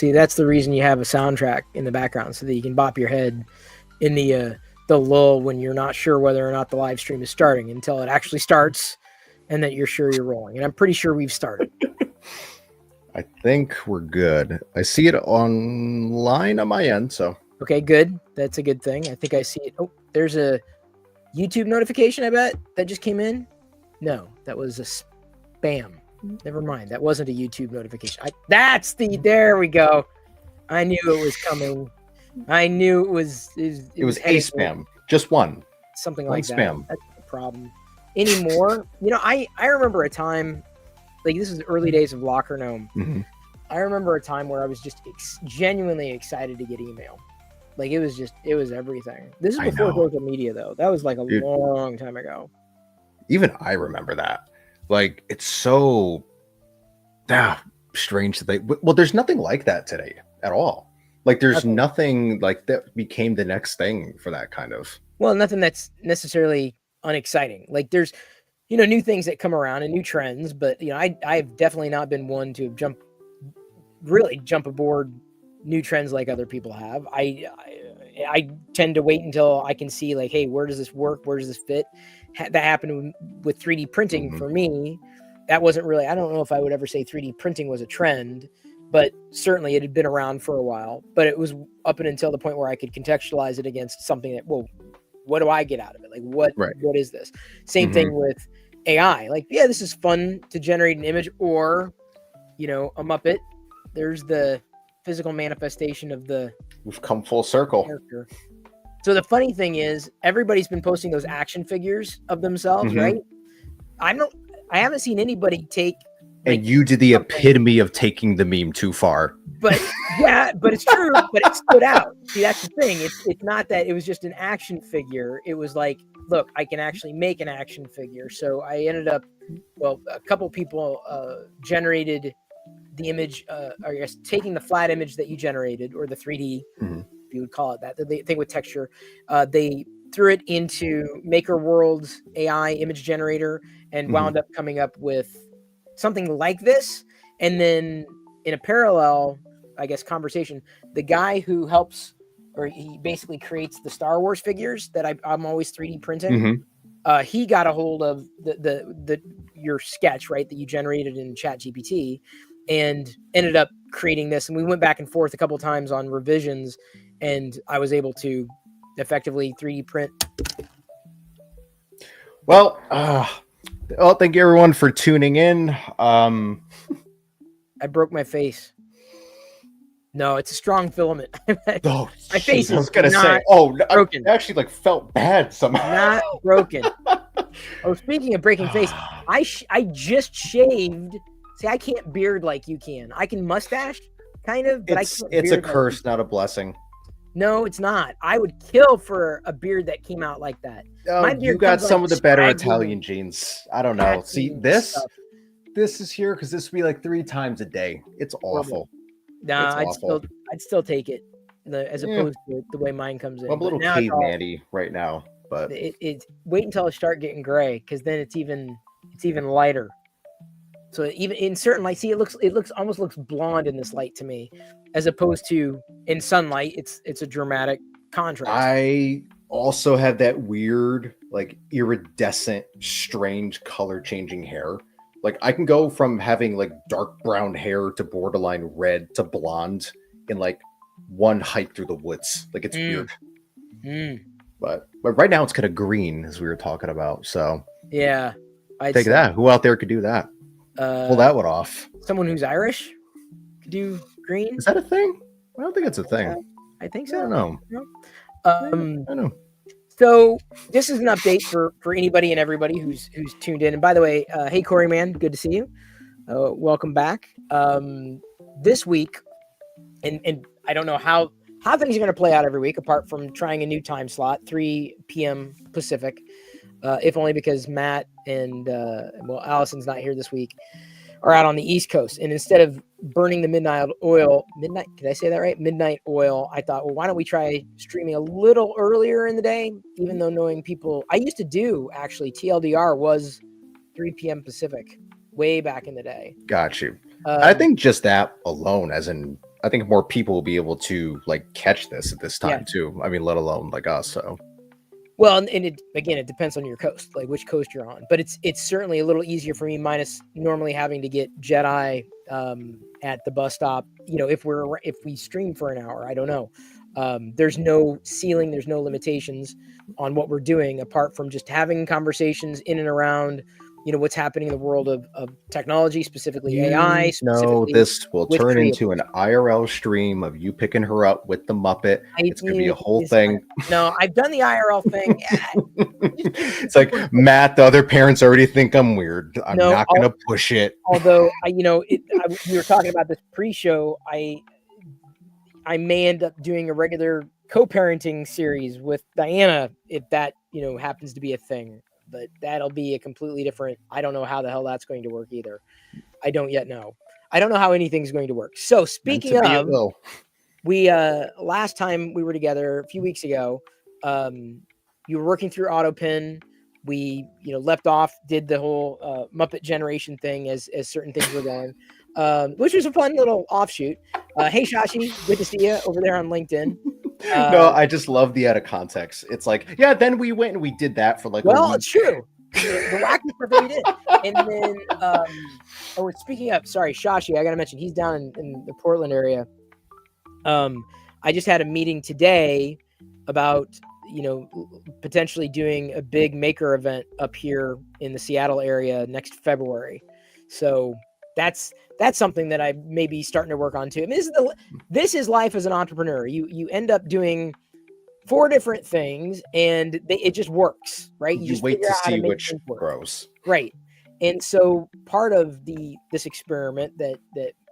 See, that's the reason you have a soundtrack in the background, so that you can bop your head in the lull when you're not sure whether or not the live stream is starting until it actually starts, and that you're sure you're rolling. And I'm pretty sure we've started. I think we're good. I see it online on my end, so. Okay, good. That's a good thing. I think I see it. Oh, there's a YouTube notification, I bet, that just came in. No, that was a spam. Never mind. That wasn't a YouTube notification. There we go. I knew it was coming. I knew it was a spam. Just one. Something one like spam. That. That's the problem. Anymore, I remember a time, like this is the early days of Locker Gnome. Mm-hmm. I remember a time where I was just genuinely excited to get email. Like it was everything. This is before social media though. That was like a long time ago. Even I remember that. Like it's so strange that there's nothing like that today at all. Like there's nothing like that became the next thing for that kind of. Well, nothing that's necessarily unexciting. Like there's, new things that come around and new trends, but I've definitely not been one to jump aboard new trends like other people have. I tend to wait until I can see like, hey, where does this work? Where does this fit? That happened with 3D printing for me. That wasn't really, I don't know if I would ever say 3D printing was a trend, but certainly it had been around for a while, but it was up and until the point where I could contextualize it against something that, well, what do I get out of it? Like what is this? Same thing with AI. Like, yeah, this is fun to generate an image or, a Muppet. There's the physical manifestation of the. We've come full circle. Character. So the funny thing is everybody's been posting those action figures of themselves, right? I haven't seen anybody take. And you did the epitome of taking the meme too far. But yeah, but it's true, but it stood out. See, that's the thing. It's not that it was just an action figure. It was like, look, I can actually make an action figure. So I ended up, a couple people generated the image, or I guess taking the flat image that you generated, or the 3D, if you would call it that, the thing with texture, they threw it into Maker World's AI image generator and wound up coming up with something like this. And then in a parallel, I guess, conversation, the guy who helps, or he basically creates the Star Wars figures that I'm always 3D printing. He got a hold of your sketch, right, that you generated in ChatGPT, and ended up creating this. And we went back and forth a couple of times on revisions, and I was able to effectively 3D print. Well, thank you everyone for tuning in. I broke my face. No, it's a strong filament. My face is I was gonna say, broken. I actually felt bad somehow. Not broken. Speaking of breaking face, I just shaved. See, I can't beard like you can. I can mustache, kind of, but it's a curse, not a blessing. No, it's not. I would kill for a beard that came out like that. You got some of the better Italian genes. I don't know. See, this is here because this would be like 3 times a day. It's awful. Nah, I'd still take it as opposed to the way mine comes in. I'm a little caveman-y right now, but it's wait until I start getting gray, because then it's even lighter. So even in certain light, see, it almost looks blonde in this light to me, as opposed to in sunlight, it's a dramatic contrast. I also have that weird, iridescent, strange color changing hair. Like I can go from having dark brown hair to borderline red to blonde in one hike through the woods. It's weird. But right now it's kind of green, as we were talking about. So yeah, I'd take that. Who out there could do that? Pull that one off. Someone who's Irish could do green. Is that a thing? I don't think it's a thing. I think so. I don't know. I don't know. So this is an update for anybody and everybody who's tuned in. And by the way, hey Corey, man, good to see you. Welcome back. This week, and I don't know how things are going to play out every week, apart from trying a new time slot, 3 p.m. Pacific. If only because Matt and Allison's not here this week, are out on the East Coast. And instead of burning the midnight oil, did I say that right? Midnight oil. I thought, well, why don't we try streaming a little earlier in the day? Even though knowing people, I used to do actually TLDR was 3 p.m. Pacific way back in the day. Got you. I think just that alone, as in I think more people will be able to like catch this at this time Yeah. too. I mean, let alone like us. So Well, and it again, it depends on your coast, like which coast you're on. But it's certainly a little easier for me, minus normally having to get Jedi at the bus stop. You know, if we stream for an hour, I don't know. There's no ceiling, there's no limitations on what we're doing apart from just having conversations in and around, you know, what's happening in the world of technology, specifically AI, specifically this will with turn creators. into an IRL stream of you picking her up with the Muppet. It's gonna be a whole It's fine. thing. No, I've done the IRL thing. It's like, Matt, the other parents already think I'm weird. I'm not gonna push it. Although we were talking about this pre-show, I may end up doing a regular co-parenting series with Diana if that, you know, happens to be a thing. But that'll be a completely different. I don't know how the hell that's going to work either. I don't yet know. I don't know how anything's going to work. So speaking of, we last time we were together a few weeks ago, you were working through AutoPin. We, you know, left off, did the whole Muppet generation thing as certain things were going, which was a fun little offshoot. Hey, Shashi, good to see you over there on LinkedIn. No, I just love the out of context. It's like, yeah, then we went and we did that for like. Well, it's true. The wacky stuff that we did, and then speaking of, sorry, Shashi, I got to mention he's down in the Portland area. I just had a meeting today about, you know, potentially doing a big maker event up here in the Seattle area next February. So that's something that I may be starting to work on too. I mean, this is life as an entrepreneur. You end up doing 4 different things and it just works, right? You just wait to see which grows. Right. And so part of this experiment that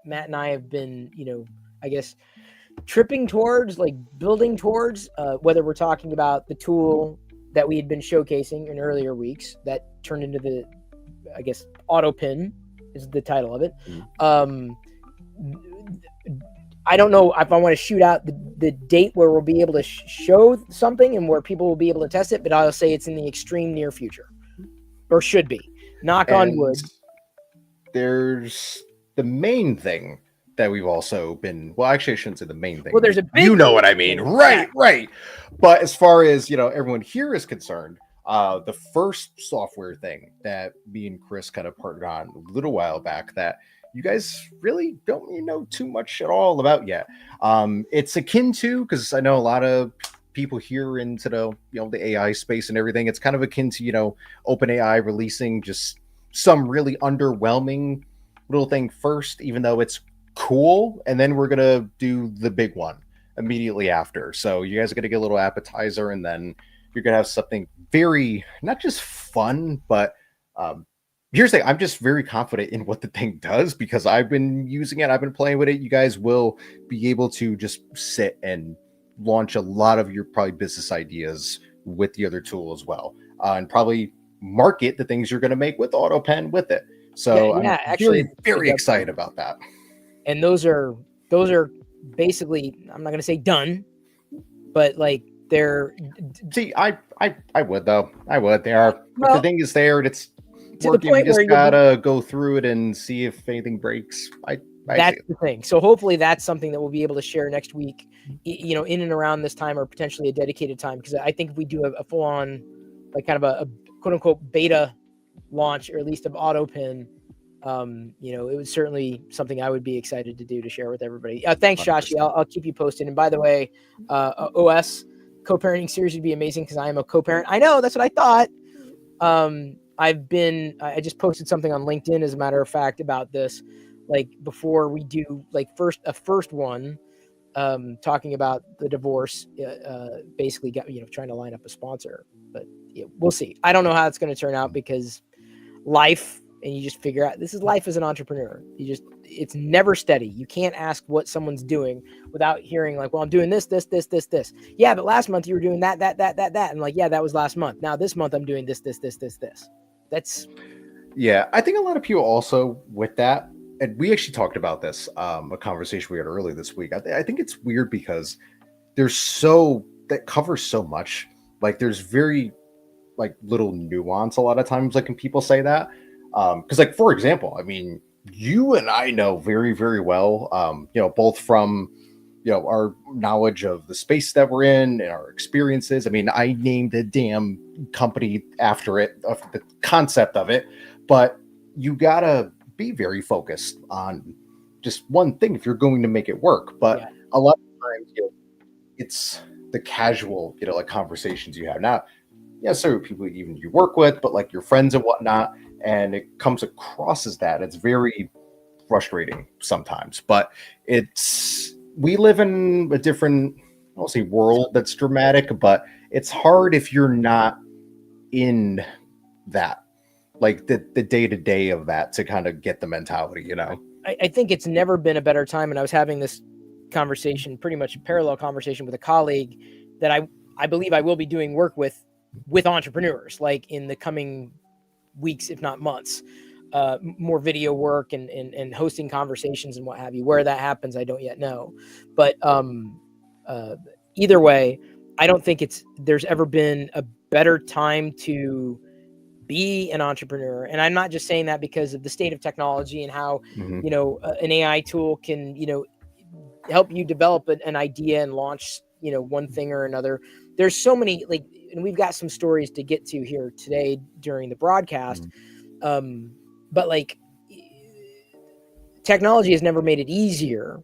Matt and I have been, you know, I guess tripping towards, like building towards, whether we're talking about the tool that we had been showcasing in earlier weeks that turned into the, I guess, AutoPin is the title of it. I don't know if I want to shoot out the date where we'll be able to show something and where people will be able to test it, but I'll say it's in the extreme near future, or should be. Knock on wood. There's the main thing that we've also been, well, actually I shouldn't say the main thing. Well, there's a big, you know what I mean. Right. But as far as, you know, everyone here is concerned, the first software thing that me and Chris kind of partnered on a little while back that you guys really don't know too much at all about yet. It's akin to, because I know a lot of people here into the, you know, the AI space and everything. It's kind of akin to, you know, OpenAI releasing just some really underwhelming little thing first, even though it's cool, and then we're gonna do the big one immediately after. So you guys are gonna get a little appetizer, and then you're gonna have something very, not just fun, but here's the thing, I'm just very confident in what the thing does because I've been using it, I've been playing with it. You guys will be able to just sit and launch a lot of your probably business ideas with the other tool as well, and probably market the things you're going to make with AutoPen with it. So I'm actually very excited about that. And those are basically, I'm not going to say done, but like they're. See, I would though. I would. They are. Well, if the thing is there, and it's to working. The point you just where gotta go through it and see if anything breaks. That's the thing. So hopefully that's something that we'll be able to share next week, you know, in and around this time, or potentially a dedicated time. Because I think if we do a full on, like kind of a quote unquote beta launch, or at least of AutoPin, you know, it was certainly something I would be excited to do, to share with everybody. Thanks, Shashi. I'll keep you posted. And by the way, OS co-parenting series would be amazing because I am a co-parent. I know, that's what I thought. I just posted something on LinkedIn, as a matter of fact, about this, like before we do like a first one, talking about the divorce, basically got, you know, trying to line up a sponsor, but yeah, we'll see. I don't know how it's going to turn out because life, and you just figure out, this is life as an entrepreneur. It's never steady. You can't ask what someone's doing without hearing like, well, I'm doing this. Yeah, but last month you were doing that. And like, yeah, that was last month. Now this month I'm doing this. That's. Yeah, I think a lot of people also with that, and we actually talked about this, a conversation we had earlier this week. I think it's weird because that covers so much. Like there's very like little nuance a lot of times, like when people say that. Because like, for example, I mean, you and I know very, very well, both from, our knowledge of the space that we're in and our experiences. I mean, I named a damn company after it, of the concept of it, but you gotta be very focused on just one thing if you're going to make it work. But Yeah. a lot of times, it's the casual, like conversations you have. Now, yeah, so people even you work with, but like your friends and whatnot, and it comes across as that. It's very frustrating sometimes, but we live in a different, I won't say world that's dramatic, but it's hard if you're not in that, like the day to day of that, to kind of get the mentality, I think it's never been a better time. And I was having this conversation, pretty much a parallel conversation with a colleague that I believe I will be doing work with entrepreneurs, like in the coming weeks, if not months, more video work and hosting conversations and what have you. Where that happens, I don't yet know. But either way, I don't think there's ever been a better time to be an entrepreneur. And I'm not just saying that because of the state of technology and how, Mhm. An AI tool can, help you develop an idea and launch, one thing or another. There's so many, like, and we've got some stories to get to here today during the broadcast. But like, technology has never made it easier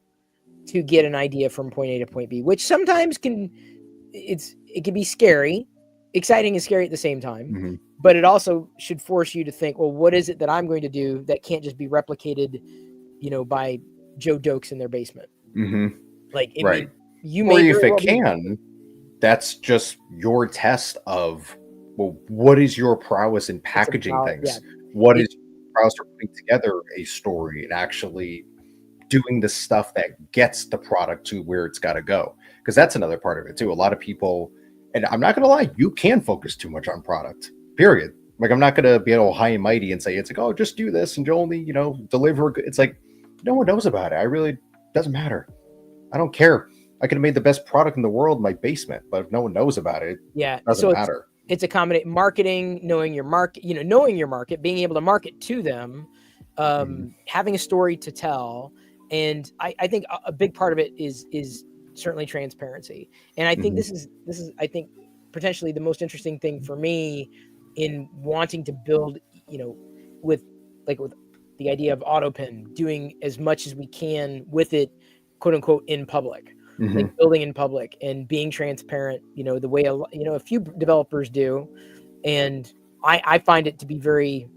to get an idea from point A to point B, which sometimes it can be scary, exciting and scary at the same time. Mhm. But it also should force you to think, well, what is it that I'm going to do that can't just be replicated, by Joe Dokes in their basement? Mhm. Like Right. you Or may if very it well be. can, that's just your test of, well, what is your prowess in It's packaging about, yeah. things? What It, is your prowess for putting together a story and actually doing the stuff that gets the product to where it's got to go? Because that's another part of it too. A lot of people, and I'm not going to lie, you can focus too much on product, period. Like, I'm not going to be all high and mighty and say, it's like, oh, just do this and you only, deliver. It's like, no one knows about it. I really, doesn't matter. I don't care. I could have made the best product in the world in my basement, but if no one knows about it, yeah. it doesn't So matter. it's a combination marketing, knowing your market, knowing your market, being able to market to them, Mhm. having a story to tell. And I think a big part of it is certainly transparency. And I think Mhm. this is I think potentially the most interesting thing for me in wanting to build, with with the idea of AutoPen, doing as much as we can with it, quote unquote, in public, like Mhm. building in public and being transparent, the way a few developers do. And I find it to be very,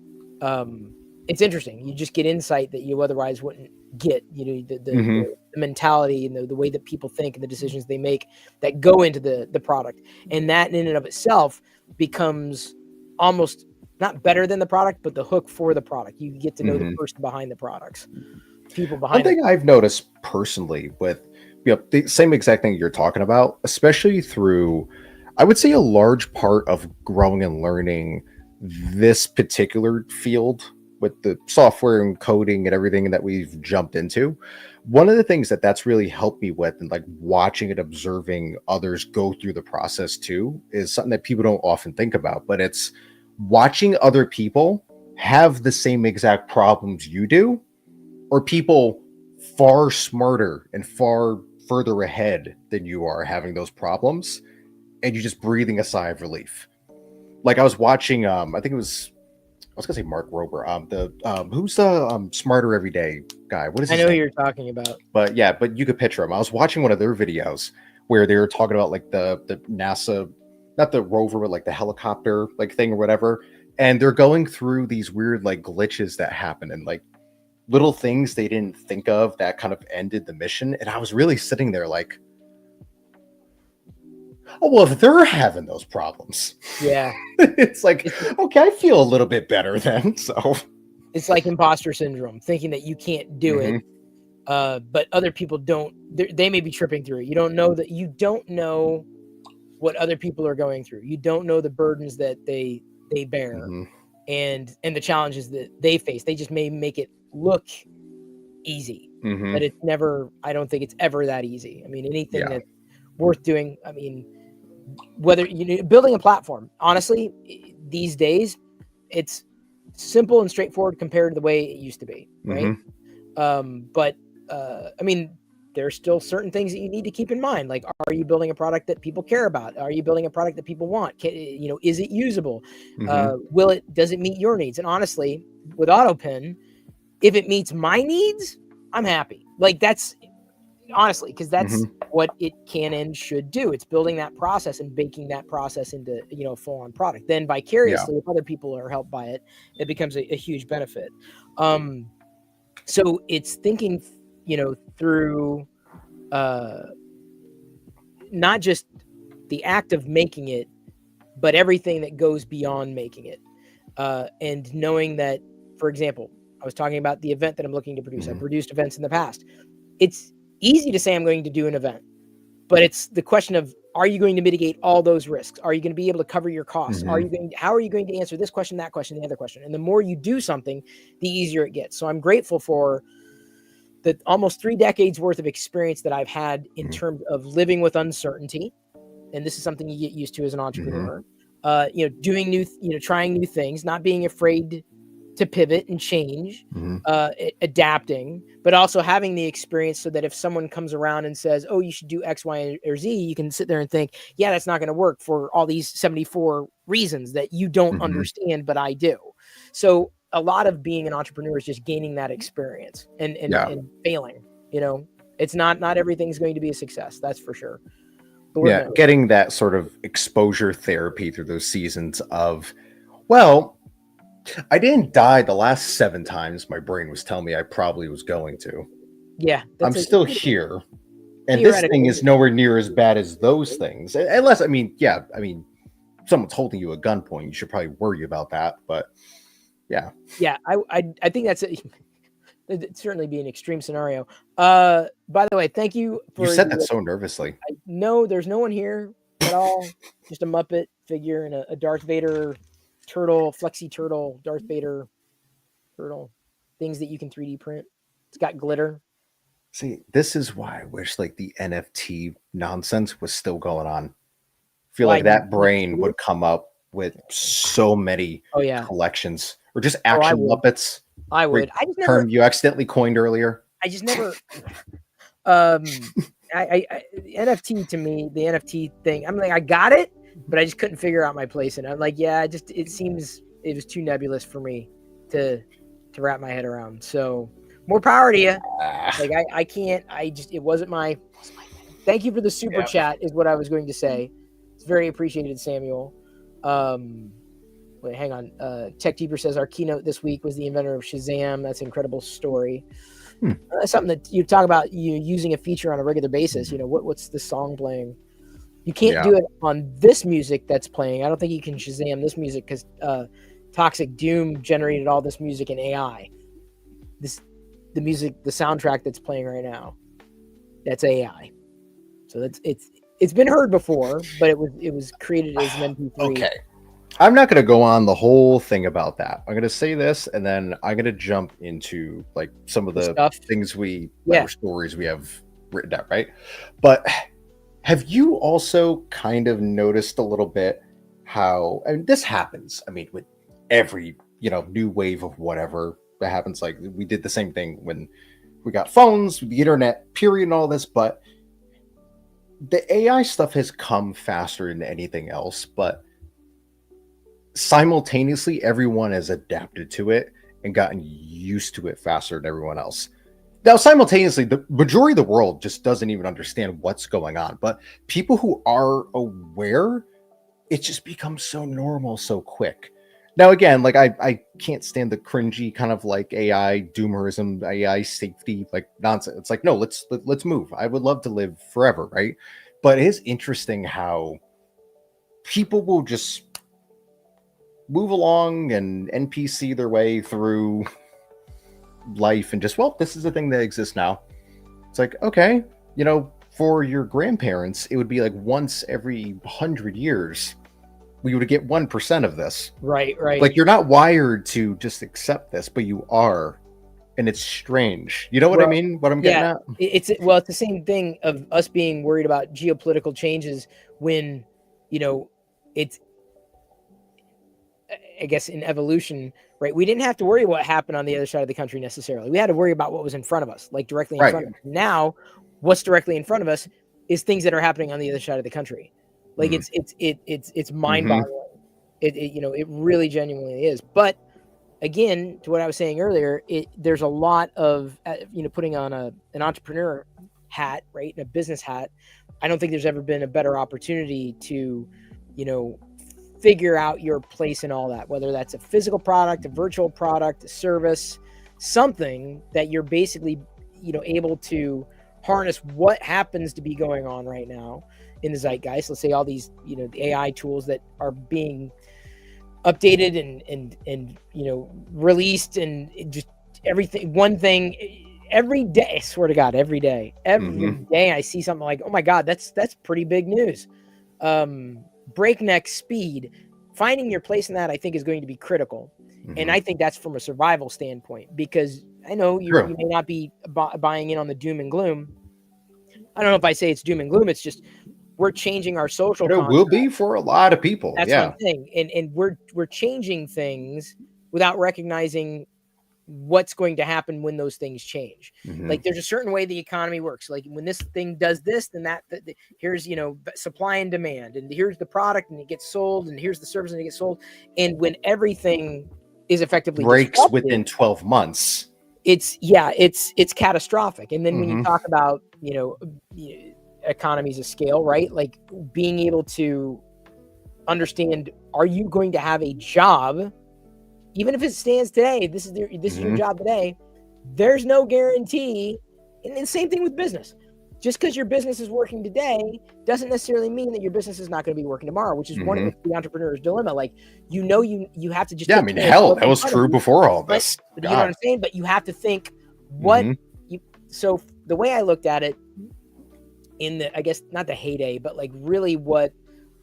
it's interesting. You just get insight that you otherwise wouldn't get, Mhm. the mentality and the way that people think and the decisions they make that go into the product. And that in and of itself becomes almost not better than the product, but the hook for the product. You get to know the Mhm. person behind the products, people One behind the. thing I've noticed personally with, the same exact thing you're talking about, especially through, I would say, a large part of growing and learning this particular field with the software and coding and everything that we've jumped into. One of the things that's really helped me with, and like watching and observing others go through the process too, is something that people don't often think about, but it's watching other people have the same exact problems you do, or people far smarter and far further ahead than you are having those problems, and you just breathing a sigh of relief. Like, I was watching, I think it was, I was gonna say Mark Rober, the who's the Smarter Every Day guy, what is I his know who name? you're talking about. But yeah, but you could picture him. I was watching one of their videos where they were talking about like the NASA, not the rover, but like the helicopter like thing or whatever, and they're going through these weird like glitches that happen, and like little things they didn't think of that kind of ended the mission. And I was really sitting there like, oh, well, if they're having those problems, Yeah. it's like, It's okay, I feel a little bit better then. So, it's like imposter syndrome, thinking that you can't do it, mhm, but other people don't. They may be tripping through it. You don't know what other people are going through. You don't know the burdens that they bear, mhm, and the challenges that they face. They just may make it look easy, mhm, but it's never. I don't think it's ever that easy. I mean, anything yeah, that's worth doing. I mean, whether building a platform, honestly, these days, it's simple and straightforward compared to the way it used to be, right? But I mean, there's still certain things that you need to keep in mind. Like, are you building a product that people care about? Are you building a product that people want? Is it usable? Does it meet your needs? And honestly, with AutoPin, if it meets my needs, I'm happy. Like, that's honestly, because that's what it can and should do. It's building that process and baking that process into, a full-on product. Then vicariously, if other people are helped by it, it becomes a huge benefit. So it's thinking, through not just the act of making it, but everything that goes beyond making it. And knowing that, for example, I was talking about the event that I'm looking to produce. I've produced events in the past. It's easy to say I'm going to do an event, but it's the question of, are you going to mitigate all those risks? Are you going to be able to cover your costs? How are you going to answer this question, that question, the other question? And the more you do something, the easier it gets. So I'm grateful for the almost 3 decades worth of experience that I've had in terms of living with uncertainty. And this is something you get used to as an entrepreneur, doing trying new things, not being afraid to pivot and change, adapting, but also having the experience so that if someone comes around and says, oh, you should do X, Y, or Z, you can sit there and think, yeah, that's not going to work for all these 74 reasons that you don't understand, but I do. So a lot of being an entrepreneur is just gaining that experience and failing. It's not everything's going to be a success. That's for sure. Getting that sort of exposure therapy through those seasons of, well, I didn't die the last 7 times my brain was telling me I probably was going to. Yeah. I'm still here. And this thing is nowhere near as bad as those things. Unless, someone's holding you at gunpoint, you should probably worry about that. But yeah. Yeah, I think it'd certainly be an extreme scenario. By the way, thank you for... You said that so nervously. No, there's no one here at all. Just a Muppet figure and a Darth Vader turtle, flexi turtle, Darth Vader turtle, things that you can 3D print. It's got glitter. See, this is why I wish like the NFT nonsense was still going on. I feel like that brain would come up with so many collections, or just action Muppets. I would. I just term you accidentally coined earlier. I just never. NFT to me, the NFT thing, I'm like, I got it, but I just couldn't figure out my place in it. I'm like, it was too nebulous for me to wrap my head around. So more power to you. Like I can't. It wasn't my. Thank you for the super chat, is what I was going to say. It's very appreciated, Samuel. Wait, hang on. Tech Deeper says our keynote this week was the inventor of Shazam. That's an incredible story. That's something that you talk about, using a feature on a regular basis. What's the song playing? You can't do it on this music that's playing. I don't think you can Shazam this music because Toxic Doom generated all this music in AI. The music, the soundtrack that's playing right now, that's AI. So it's been heard before, but it was created as an MP3. Okay. I'm not going to go on the whole thing about that. I'm going to say this, and then I'm going to jump into like some of the things stories we have written down, right? But have you also kind of noticed a little bit how, and this happens, with every, new wave of whatever that happens. Like we did the same thing when we got phones, the internet, period, and all this, but the AI stuff has come faster than anything else, but simultaneously everyone has adapted to it and gotten used to it faster than everyone else. Now, simultaneously, the majority of the world just doesn't even understand what's going on, but people who are aware, it just becomes so normal so quick. Now, again, like I can't stand the cringy kind of like AI doomerism, AI safety, like nonsense. It's like, no, let's move. I would love to live forever, right? But it is interesting how people will just move along and NPC their way through life and just, well, this is a thing that exists now. It's like, okay, for your grandparents, it would be like once every 100 years, we would get 1% of this. Right. Like you're not wired to just accept this, but you are. And it's strange. You know what I mean? What I'm getting at? It's the same thing of us being worried about geopolitical changes when, it's I guess in evolution, right, we didn't have to worry what happened on the other side of the country necessarily. We had to worry about what was in front of us, like directly in front of us. Now, what's directly in front of us is things that are happening on the other side of the country. Like it's mind-boggling. It really genuinely is. But again, to what I was saying earlier, there's a lot of putting on an entrepreneur hat, right, and a business hat. I don't think there's ever been a better opportunity to, figure out your place in all that, whether that's a physical product, a virtual product, a service, something that you're basically, able to harness what happens to be going on right now in the zeitgeist. Let's say all these, the AI tools that are being updated and released, and just everything, one thing every day. I swear to God, every day I see something like, oh my God, that's pretty big news. Breakneck speed, finding your place in that, I think, is going to be critical. And I think that's from a survival standpoint, because I know you may not be buying in on the doom and gloom. I don't know if I say it's doom and gloom. It's just, we're changing our social contract. It will be for a lot of people. That's one thing. And we're changing things without recognizing what's going to happen when those things change. Like there's a certain way the economy works. Like when this thing does this, then here's, supply and demand, and here's the product and it gets sold, and here's the service and it gets sold. And when everything is effectively breaks within 12 months, it's catastrophic. And then when you talk about, economies of scale, right? Like being able to understand, are you going to have a job? Even if it stands today, this is your job today. There's no guarantee. And the same thing with business. Just because your business is working today doesn't necessarily mean that your business is not going to be working tomorrow, which is one of the entrepreneur's dilemma. Like, you have to just, that was true before all this. But you know what I'm saying? But you have to think so the way I looked at it in the, I guess not the heyday, but like really what,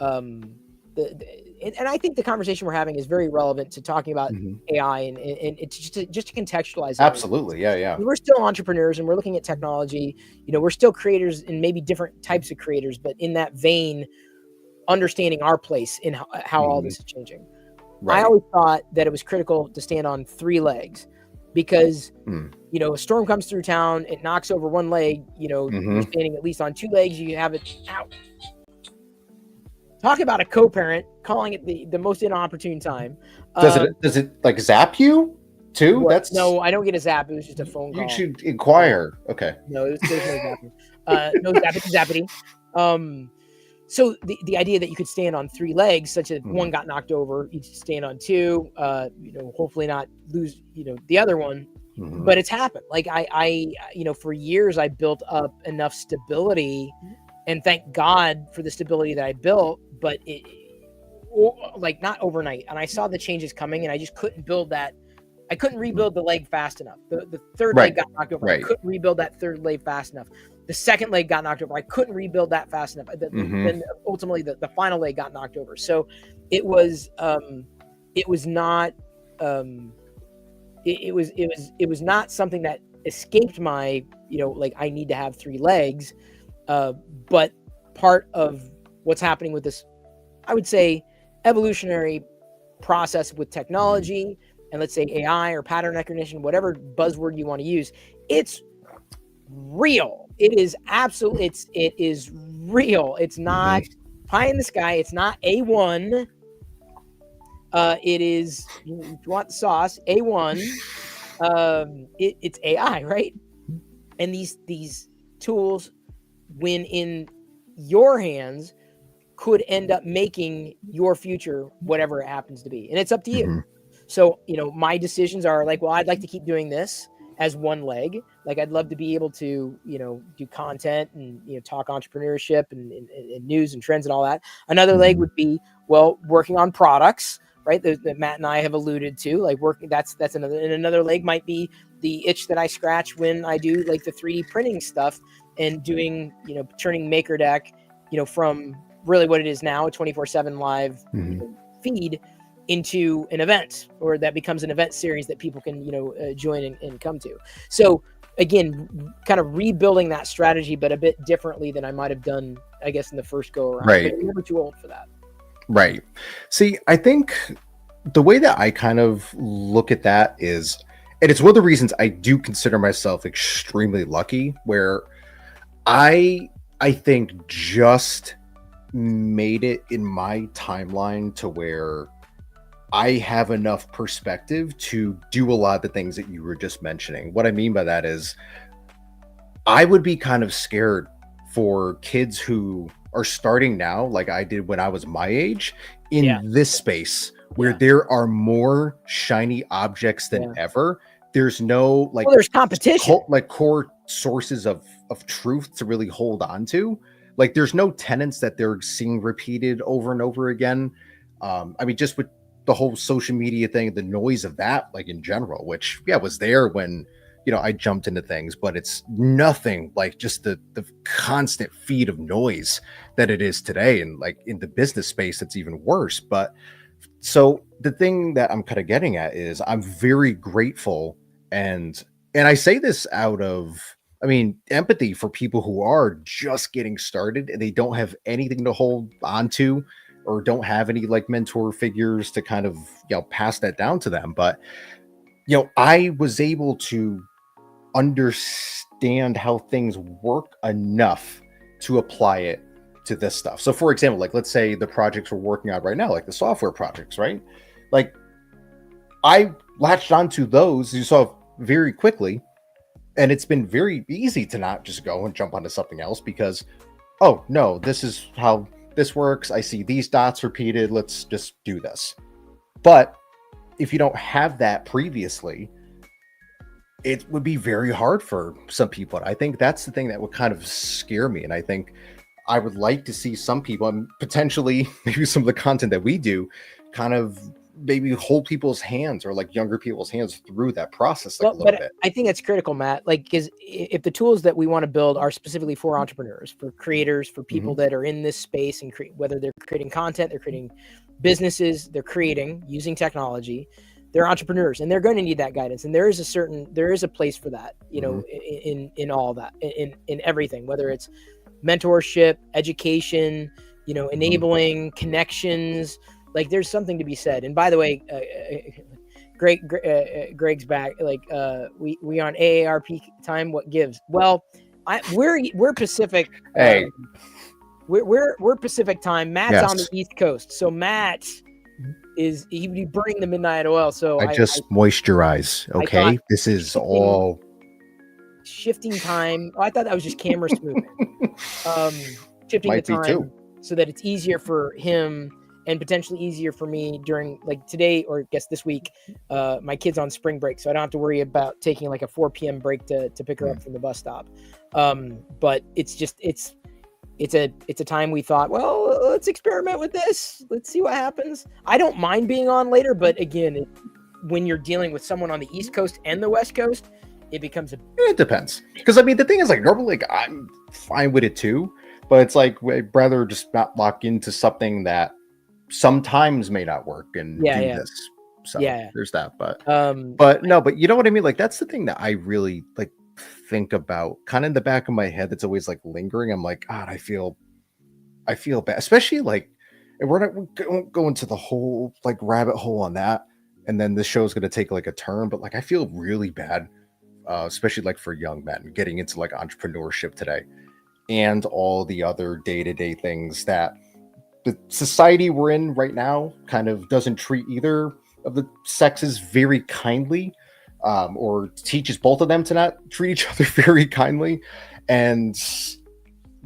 and I think the conversation we're having is very relevant to talking about AI and it's just to contextualize. Absolutely. Yeah. We're still entrepreneurs and we're looking at technology. We're still creators and maybe different types of creators, but in that vein, understanding our place in how all this is changing. Right. I always thought that it was critical to stand on 3 legs, because, a storm comes through town, it knocks over one leg, you're standing at least on 2 legs, you have it out. Talk about a co-parent calling it the most inopportune time. Does it like zap you too? No, I don't get a zap. It was just a phone call. You should inquire. Okay. No, there's no zapping. No zappity. So the idea that you could stand on 3 legs, such that one got knocked over, you stand on 2. Hopefully not lose the other one. But it's happened. Like I for years I built up enough stability. And thank God for the stability that I built, but it like not overnight. And I saw the changes coming, and I just couldn't build that. I couldn't rebuild the leg fast enough. The third leg got knocked over. I couldn't rebuild that third leg fast enough. The second leg got knocked over. I couldn't rebuild that fast enough. Then ultimately the final leg got knocked over. So it was not not something that escaped my, like I need to have 3 legs. But part of what's happening with this, I would say, evolutionary process with technology, and let's say AI or pattern recognition, whatever buzzword you want to use, it's real. It is absolutely, it is real. It's not pie in the sky. It's not A1. It is, if you want the sauce, A1. It's AI, right? And these tools, when in your hands, could end up making your future whatever it happens to be. And it's up to you. So, my decisions are like, well, I'd like to keep doing this as one leg. Like, I'd love to be able to, do content and, talk entrepreneurship and news and trends and all that. Another leg would be, well, working on products, right? That Matt and I have alluded to, like working, that's another, and another leg might be the itch that I scratch when I do like the 3D printing stuff and doing, turning MakerDeck, from really what it is now, a 24/7 live feed, into an event, or that becomes an event series that people can, join and come to. So again, kind of rebuilding that strategy, but a bit differently than I might have done, I guess, in the first go around. Right. But you're never too old for that. Right. See, I think the way that I kind of look at that is, and it's one of the reasons I do consider myself extremely lucky, where I think just made it in my timeline to where I have enough perspective to do a lot of the things that you were just mentioning. What I mean by that is I would be kind of scared for kids who are starting now, like I did when I was my age, Yeah. in this space where Yeah. there are more shiny objects than Yeah. ever. There's no like Well, there's competition. like core sources of truth to really hold on to. Like there's no tenets that they're seeing repeated over and over again. I mean, just with the whole social media thing, the noise of that, like in general, which was there when I jumped into things, but it's nothing like just the constant feed of noise that it is today. And like in the business space, it's even worse. But so the thing that I'm kind of getting at is I'm very grateful, and I say this out of, I mean, empathy for people who are just getting started and they don't have anything to hold on to, or don't have any like mentor figures to kind of pass that down to them. But I was able to understand how things work enough to apply it to this stuff. So for example, like let's say the projects we're working on right now, like the software projects, right? Like I latched onto those, you saw, very quickly, and it's been very easy to not just go and jump onto something else because, oh no, this is how this works. I see these dots repeated. Let's just do this. But if you don't have that previously, it would be very hard for some people. I think that's the thing that would kind of scare me. And I think I would like to see some people, and potentially maybe some of the content that we do, kind of maybe hold people's hands, or like younger people's hands, through that process like a little bit. I think it's critical, Matt. Like, because if the tools that we want to build are specifically for entrepreneurs, for creators, for people that are in this space and whether they're creating content, they're creating businesses, they're creating using technology, they're entrepreneurs, and they're going to need that guidance. And there is a place for that, in all that, in everything, whether it's mentorship, education, enabling connections. Like there's something to be said. And by the way, Greg's back. Like we on AARP time. What gives? Well, we're Pacific. Hey, we're Pacific time. Matt's on the Yes. East Coast, so Matt he'd be burning the midnight oil. So I just moisturize. Okay, this is all shifting time. Oh, I thought that was just camera smoothing. Shifting might the be time too. so that it's easier for him and potentially easier for me during like today, or I guess this week. My kid's on spring break, so I don't have to worry about taking like a 4 p.m. break to pick her up from the bus stop. But it's just it's a time we thought, well, let's experiment with this. Let's see what happens. I don't mind being on later, but again, when you're dealing with someone on the East Coast and the West Coast, it becomes It depends, because I mean the thing is, like, normally, like, I'm fine with it too, but it's like I'd rather just not lock into something that sometimes may not work and do this. So there's that. But no, but you know what I mean? Like that's the thing that I really like think about, kind of in the back of my head, that's always like lingering. I'm like, God, I feel bad, especially like, and we won't go into the whole like rabbit hole on that, and then the show's gonna take like a turn. But like I feel really bad, especially like for young men getting into like entrepreneurship today, and all the other day-to-day things that the society we're in right now kind of doesn't treat either of the sexes very kindly, or teaches both of them to not treat each other very kindly. And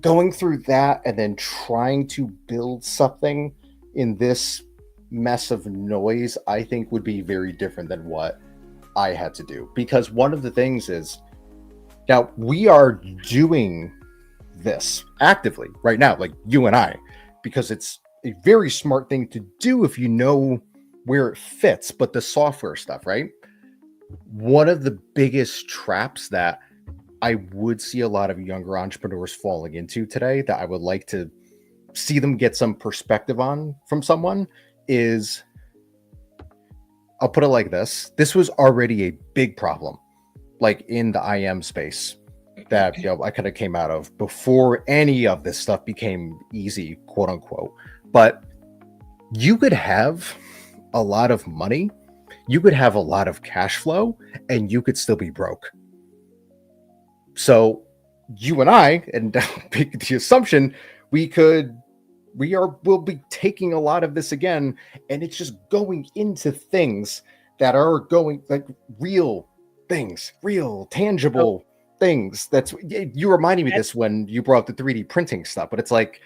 going through that and then trying to build something in this mess of noise, I think would be very different than what I had to do. Because one of the things is, now we are doing this actively right now, like you and I, because it's a very smart thing to do if you know where it fits. But the software stuff, right? One of the biggest traps that I would see a lot of younger entrepreneurs falling into today, that I would like to see them get some perspective on from someone, is, I'll put it like this. This was already a big problem, like in the IM space, that I kind of came out of before any of this stuff became easy, quote unquote. But you could have a lot of money, you could have a lot of cash flow and you could still be broke. So you and I, and make the assumption we'll be taking a lot of this again, and it's just going into things that are going like real things, real tangible things. That's you reminded me this when you brought up the 3D printing stuff, but it's like,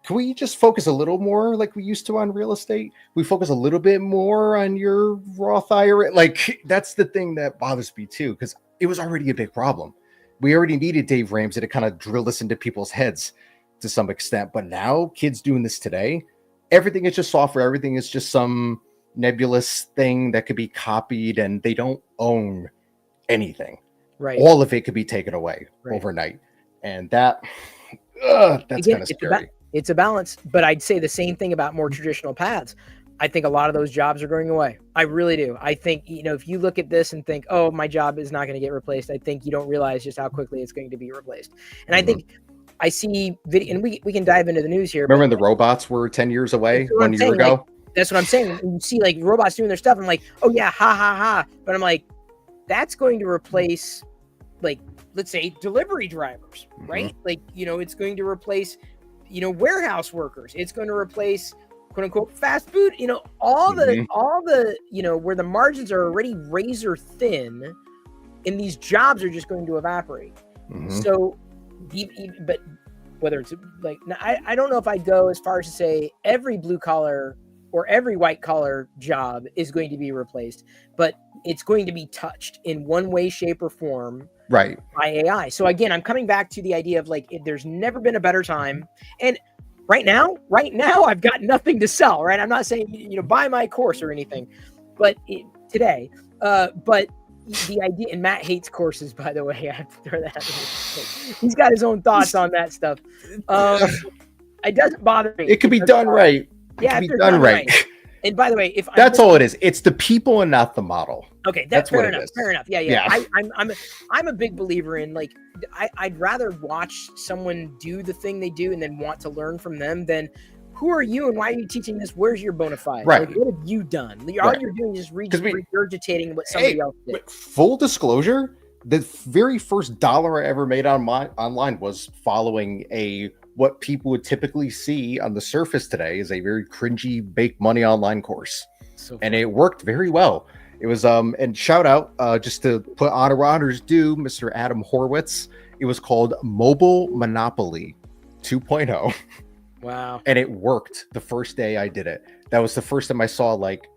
can we just focus a little more like we used to on real estate? We focus a little bit more on your Roth IRA. Like that's the thing that bothers me too, because it was already a big problem. We already needed Dave Ramsey to kind of drill this into people's heads to some extent. But now kids doing this today, everything is just software. Everything is just some nebulous thing that could be copied and they don't own anything. Right. All of it could be taken away overnight. And that's kind of scary. It's a balance, but I'd say the same thing about more traditional paths. I think a lot of those jobs are going away. I really do. I think, if you look at this and think, oh, my job is not going to get replaced, I think you don't realize just how quickly it's going to be replaced. And I think I see video, and we can dive into the news here. Remember when the robots were 10 years away 1 year ago? Like, that's what I'm saying. And you see like robots doing their stuff. I'm like, oh yeah, ha, ha, ha. But I'm like, that's going to replace, like, let's say delivery drivers, right? Like, it's going to replace, warehouse workers. It's going to replace quote unquote fast food, all the, where the margins are already razor thin and these jobs are just going to evaporate. So, but whether it's like, I don't know if I'd go as far as to say every blue collar or every white collar job is going to be replaced, but it's going to be touched in one way, shape or form by AI. So again, I'm coming back to the idea of like, there's never been a better time. And right now, I've got nothing to sell, right? I'm not saying, buy my course or anything, but today, but the idea, and Matt hates courses, by the way, I have to throw that out. He's got his own thoughts on that stuff. It doesn't bother me. It could be done right. Yeah, if they're done right. And by the way, if that's all it is, it's the people and not the model. Okay, that's fair enough. Fair enough. Yeah. I'm a big believer in like I'd rather watch someone do the thing they do and then want to learn from them than who are you and why are you teaching this? Where's your bona fide? Right. Like, what have you done? All you're doing is regurgitating what somebody else did. Full disclosure, the very first dollar I ever made online was following what people would typically see on the surface today is a very cringy bake money online course. And it worked very well. It was and shout out just to put honor where honors due, Mr. Adam Horwitz. It was called Mobile Monopoly 2.0. Wow. And it worked the first day I did it. That was the first time I saw like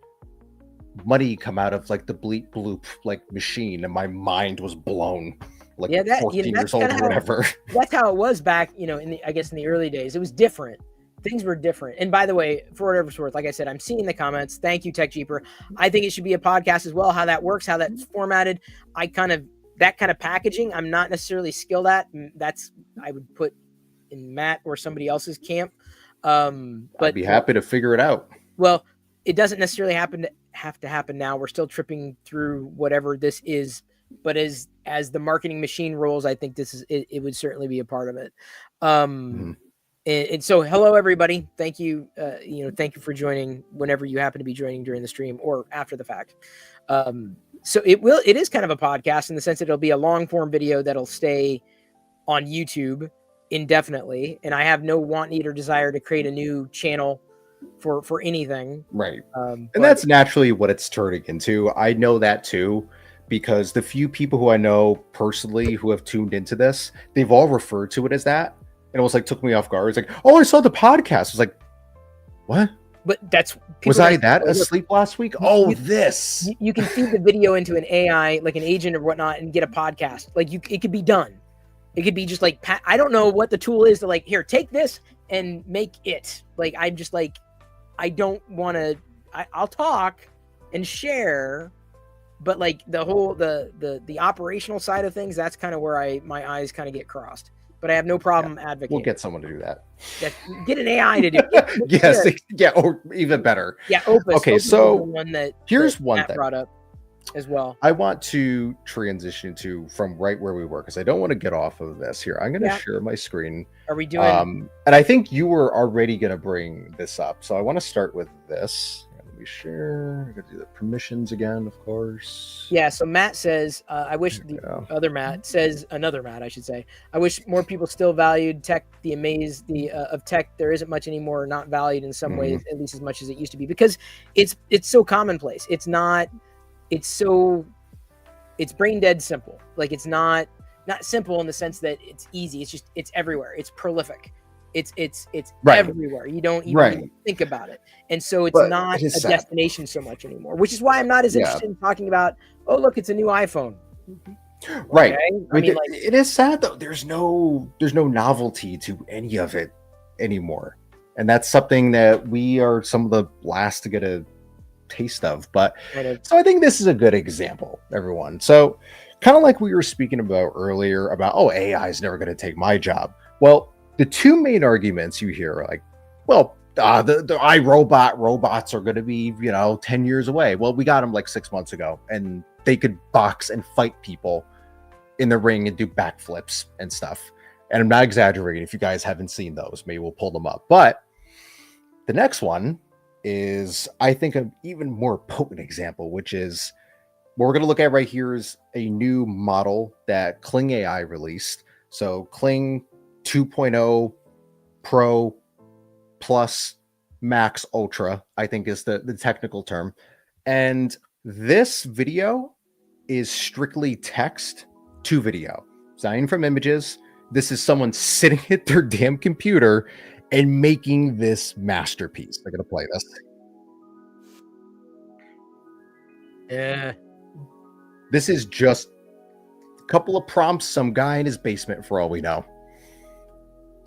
money come out of like the bleep bloop like machine, and my mind was blown. Like 14 years old or whatever. That's how it was back, in the early days. It was different. Things were different. And by the way, for whatever it's worth, like I said, I'm seeing the comments. Thank you, Tech Jeeper. I think it should be a podcast as well, how that works, how that's formatted. That kind of packaging, I'm not necessarily skilled at. I would put in Matt or somebody else's camp. But I'd be happy to figure it out. Well, it doesn't necessarily have to happen now. We're still tripping through whatever this is. But as the marketing machine rolls, I think it would certainly be a part of it. And so, hello everybody. Thank you. Thank you for joining whenever you happen to be joining during the stream or after the fact. So it is kind of a podcast in the sense that it'll be a long form video that'll stay on YouTube indefinitely. And I have no want, need, or desire to create a new channel for anything. Right. And that's naturally what it's turning into. I know that too. Because the few people who I know personally who have tuned into this, they've all referred to it as that. And it was like, took me off guard. It's like, oh, I saw the podcast. I was like, what? But was I asleep last week? This. You can feed the video into an AI, like an agent or whatnot, and get a podcast. Like it could be done. It could be just like, I don't know what the tool is to like, here, take this and make it. Like, I'm just like, I don't want to, I'll talk and share. But like the whole the operational side of things, that's kind of where my eyes kind of get crossed. But I have no problem advocating. We'll get someone to do that. Get an AI to do it. Yes, or even better. Yeah, Opus. Okay, Opus so the one that one thing brought up as well. I want to transition from right where we were because I don't want to get off of this here. I'm going to share my screen. Are we doing? And I think you were already going to bring this up, so I want to start with this. Let we share? I gotta do the permissions again, of course. Yeah, so Matt says, I wish the other Matt says, another Matt, I should say, I wish more people still valued tech, the amaze of tech. There isn't much anymore, not valued in some ways, at least as much as it used to be, because it's so commonplace. It's brain dead simple. Like, it's not simple in the sense that it's easy. It's everywhere. It's prolific. It's everywhere. You don't even think about it. And so it's not a destination so much anymore, which is why I'm not as interested in talking about, oh, look, it's a new iPhone. Right. Okay? I mean, like, it is sad though. There's no novelty to any of it anymore. And that's something that we are some of the last to get a taste of. But so I think this is a good example, everyone. So kind of like we were speaking about earlier about, oh, AI is never going to take my job. Well, the two main arguments you hear are like, well, the iRobot robots are going to be, 10 years away. Well, we got them like 6 months ago, and they could box and fight people in the ring and do backflips and stuff. And I'm not exaggerating. If you guys haven't seen those, maybe we'll pull them up. But the next one is, I think, an even more potent example, which is what we're going to look at right here is a new model that Kling AI released. So Kling 2.0 Pro Plus Max Ultra, I think is the technical term. And this video is strictly text to video. It's not even from images. This is someone sitting at their damn computer and making this masterpiece. I'm going to play this. Yeah. This is just a couple of prompts, some guy in his basement for all we know.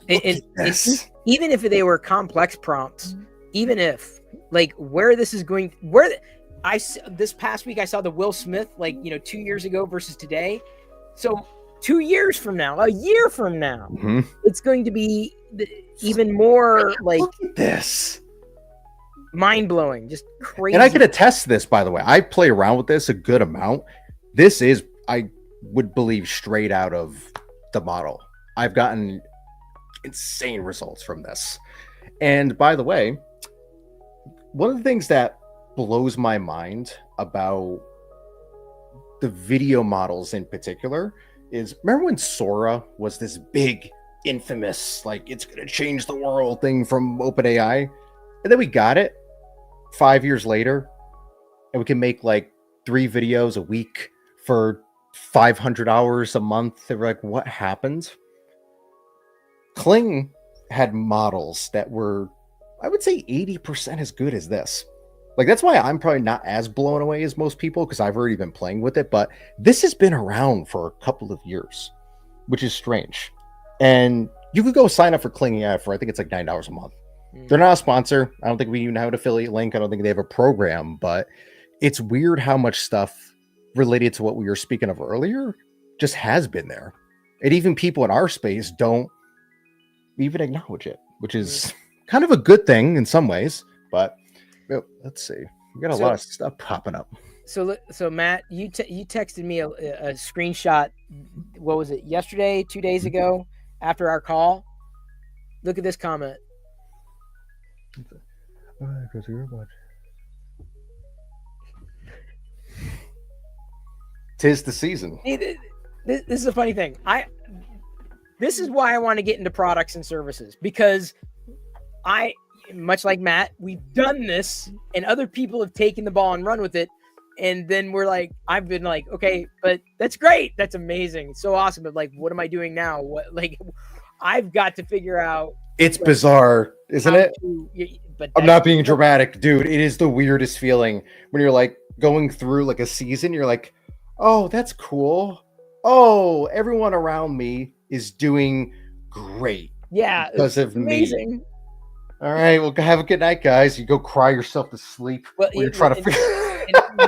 Even if they were complex prompts, even if like where this is going, this past week I saw the Will Smith 2 years ago versus today. So 2 years from now, a year from now, it's going to be even more like, look at this, mind blowing, just crazy. And I can attest to this, by the way. I play around with this a good amount. This is, I would believe, straight out of the model. I've gotten insane results from this. And by the way, one of the things that blows my mind about the video models in particular is, remember when Sora was this big, infamous, like, it's going to change the world thing from OpenAI? And then we got it 5 years later, and we can make like 3 videos a week for 500 hours a month. They were like, what happened? Kling had models that were, I would say, 80% as good as this. Like, that's why I'm probably not as blown away as most people, because I've already been playing with it. But this has been around for a couple of years, which is strange. And you could go sign up for Kling AI for, I think it's like $9 a month. They're not a sponsor. I don't think we even have an affiliate link. I don't think they have a program. But it's weird how much stuff related to what we were speaking of earlier just has been there. And even people in our space don't even acknowledge it, which is kind of a good thing in some ways. But let's see, we got a lot of stuff popping up. So Matt, you texted me a screenshot. What was it? Yesterday, 2 days ago, after our call. Look at this comment. Tis the season. This is a funny thing. This is why I want to get into products and services, because much like Matt, we've done this and other people have taken the ball and run with it. And then I've been like, okay, but that's great. That's amazing. It's so awesome. But like, what am I doing now? I've got to figure out. It's bizarre, isn't it? But I'm not being dramatic, dude. It is the weirdest feeling when you're like going through like a season. You're like, oh, that's cool. Oh, everyone around me is doing great. Yeah, because of amazing. Me. All right, well, have a good night, guys. You go cry yourself to sleep. Well, you're trying to figure.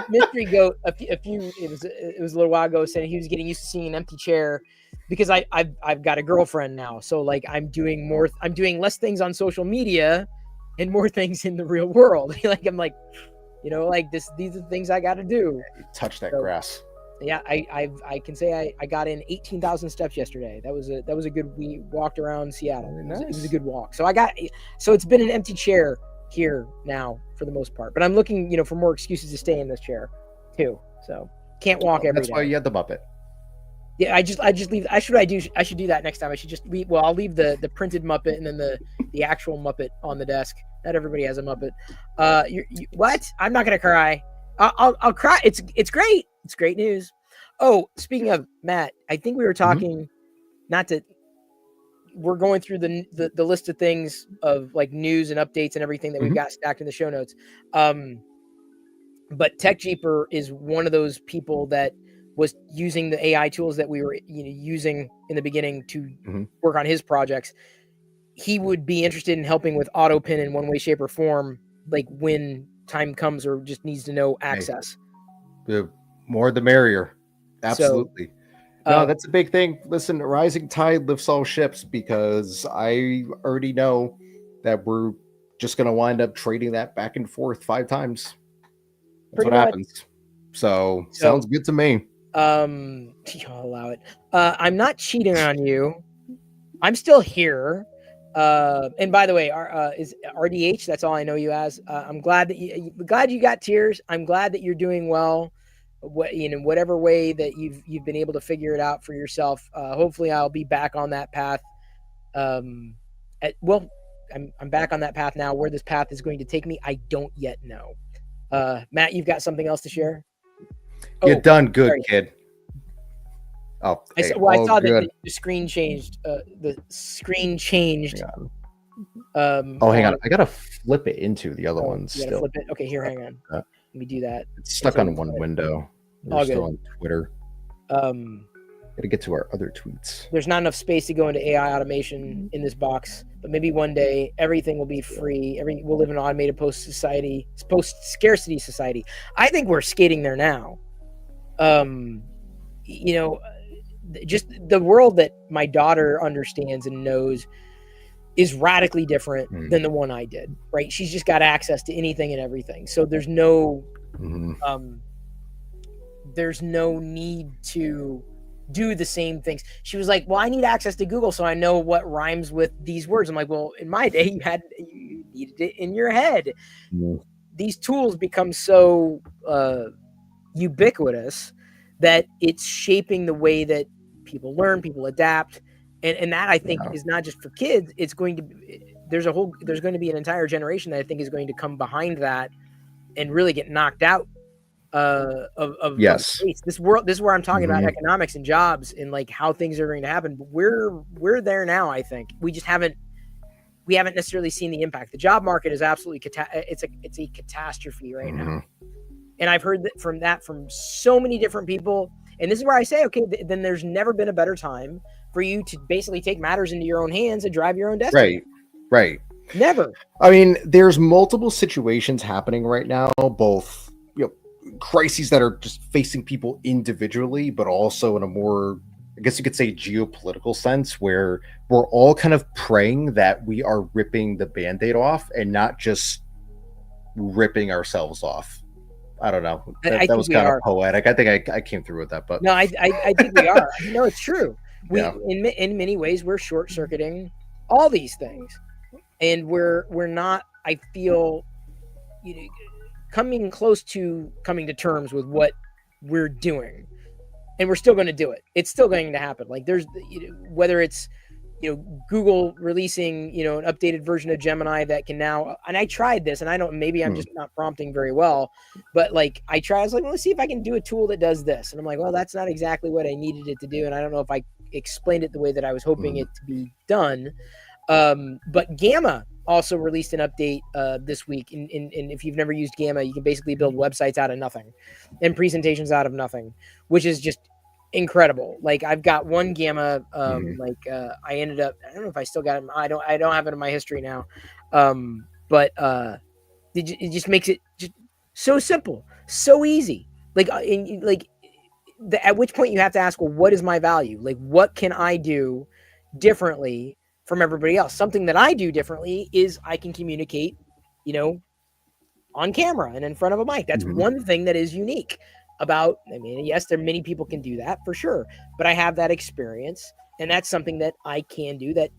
Mystery Goat, it was a little while ago, saying he was getting used to seeing an empty chair because I've got a girlfriend now. So like I'm doing less things on social media and more things in the real world. I'm like, these are the things I got to do. Touch that grass. Yeah, I can say I got in 18,000 steps yesterday. That was a good. We walked around Seattle. It was a good walk. So it's been an empty chair here now for the most part. But I'm looking, for more excuses to stay in this chair too. So can't walk every day. That's why you had the Muppet. Yeah, I just leave. I should do that next time. I should just leave. Well, I'll leave the printed Muppet and then the actual Muppet on the desk. Not everybody has a Muppet. What? I'm not gonna cry. I'll cry. It's great. It's great news. Oh, speaking of Matt, I think we were talking. We're going through the list of things of like news and updates and everything that we've got stacked in the show notes. But TechJeeper is one of those people that was using the AI tools that we were using in the beginning to work on his projects. He would be interested in helping with AutoPin in one way, shape, or form, like when time comes or just needs to know access. The more the merrier. Absolutely. No, that's a big thing. Listen, rising tide lifts all ships, because I already know that we're just going to wind up trading that back and forth 5 times. That's what happens. So sounds good to me. I'll allow it. I'm not cheating on you. I'm still here. And by the way, is RDH? That's all I know you as. I'm glad that you got tears. I'm glad that you're doing well. Whatever way that you've been able to figure it out for yourself. Hopefully, I'll be back on that path. I'm back on that path now. Where this path is going to take me, I don't yet know. Matt, you've got something else to share? You're done good, kid. Oh, I saw that the screen changed. The screen changed. Hang on. I gotta flip it into the other one still. Flip it. Okay, here, hang on. Let me do that. It's stuck on one window. We're still on Twitter. Gotta get to our other tweets. There's not enough space to go into AI automation in this box, but maybe one day everything will be free. We'll live in an automated post-scarcity society. I think we're skating there now. Just the world that my daughter understands and knows is radically different than the one I did, right? She's just got access to anything and everything. So there's no need to do the same things. She was like, well, I need access to Google so I know what rhymes with these words. I'm like, well, in my day, you needed it in your head. These tools become so ubiquitous that it's shaping the way that people learn, people adapt. And that I think is not just for kids. It's going to be, there's going to be an entire generation that I think is going to come behind that and really get knocked out of space. This is where I'm talking about economics and jobs and like how things are going to happen. But we're there now. I think we haven't necessarily seen the impact. The job market is absolutely it's a catastrophe right now. And I've heard that from so many different people. And this is where I say, okay, then there's never been a better time for you to basically take matters into your own hands and drive your own destiny. Right. Never. I mean, there's multiple situations happening right now, both crises that are just facing people individually, but also in a more, I guess you could say, geopolitical sense, where we're all kind of praying that we are ripping the Band-Aid off and not just ripping ourselves off. I don't know. That was kind of poetic. I think I came through with that, but no, I think we are. It's true. In many ways, we're short circuiting all these things, and we're not. I feel, coming close to coming to terms with what we're doing, and we're still going to do it. It's still going to happen. Like there's, whether it's, Google releasing, an updated version of Gemini that can now, and I tried this and maybe I'm just not prompting very well, but like I was like, well, let's see if I can do a tool that does this. And I'm like, well, that's not exactly what I needed it to do. And I don't know if I explained it the way that I was hoping it to be done. But Gamma also released an update this week. And if you've never used Gamma, you can basically build websites out of nothing and presentations out of nothing, which is just incredible. Like I've got one Gamma, I ended up, I don't know if I still got it. I don't have it in my history now. But it just makes it just so simple, so easy. At which point you have to ask, well, what is my value? Like, what can I do differently from everybody else? Something that I do differently is I can communicate, on camera and in front of a mic. That's one thing that is unique about, yes, there many people can do that for sure, but I have that experience, and that's something that I can do that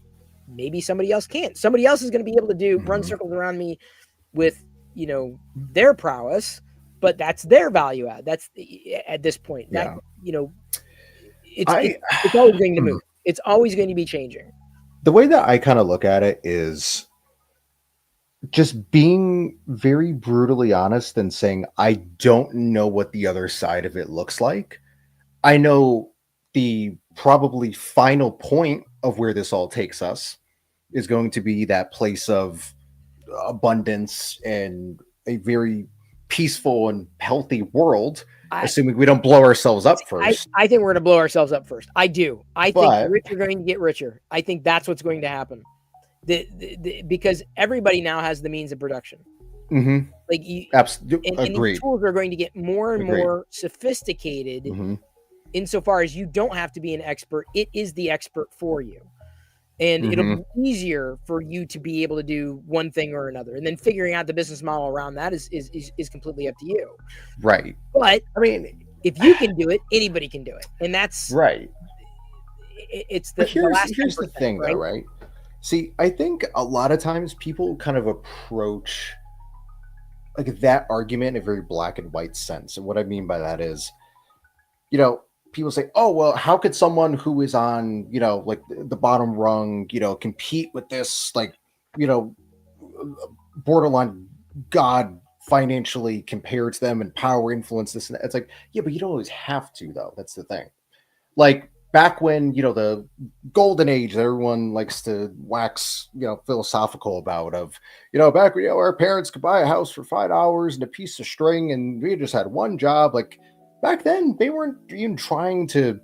maybe somebody else can't. Somebody else is going to be able to run circles around me with, their prowess, but that's their value add. That's at this point that, it's always going to move. It's always going to be changing. The way that I kind of look at it is just being very brutally honest and saying, I don't know what the other side of it looks like. I know the probably final point of where this all takes us is going to be that place of abundance and a very peaceful and healthy world, assuming we don't blow ourselves up first. I think we're going to blow ourselves up first. I do. I think the rich are going to get richer. I think that's what's going to happen. Because everybody now has the means of production. Mm-hmm. Like absolutely, and these tools are going to get more and more sophisticated. Mm-hmm. Insofar as you don't have to be an expert, it is the expert for you. And it'll be easier for you to be able to do one thing or another. And then figuring out the business model around that is completely up to you. Right. But I mean, if you can do it, anybody can do it. And that's right. It's here's the thing, right? Though, right? See, I think a lot of times people kind of approach like that argument in a very black and white sense. And what I mean by that is, people say, oh, well, how could someone who is on, like the bottom rung, compete with this, like, borderline God financially compared to them and power, influence, this and that. It's like, yeah, but you don't always have to, though. That's the thing. Like back when, the golden age that everyone likes to wax, philosophical about of, back when, our parents could buy a house for $5 and a piece of string and we just had one job. Like, back then, they weren't even trying to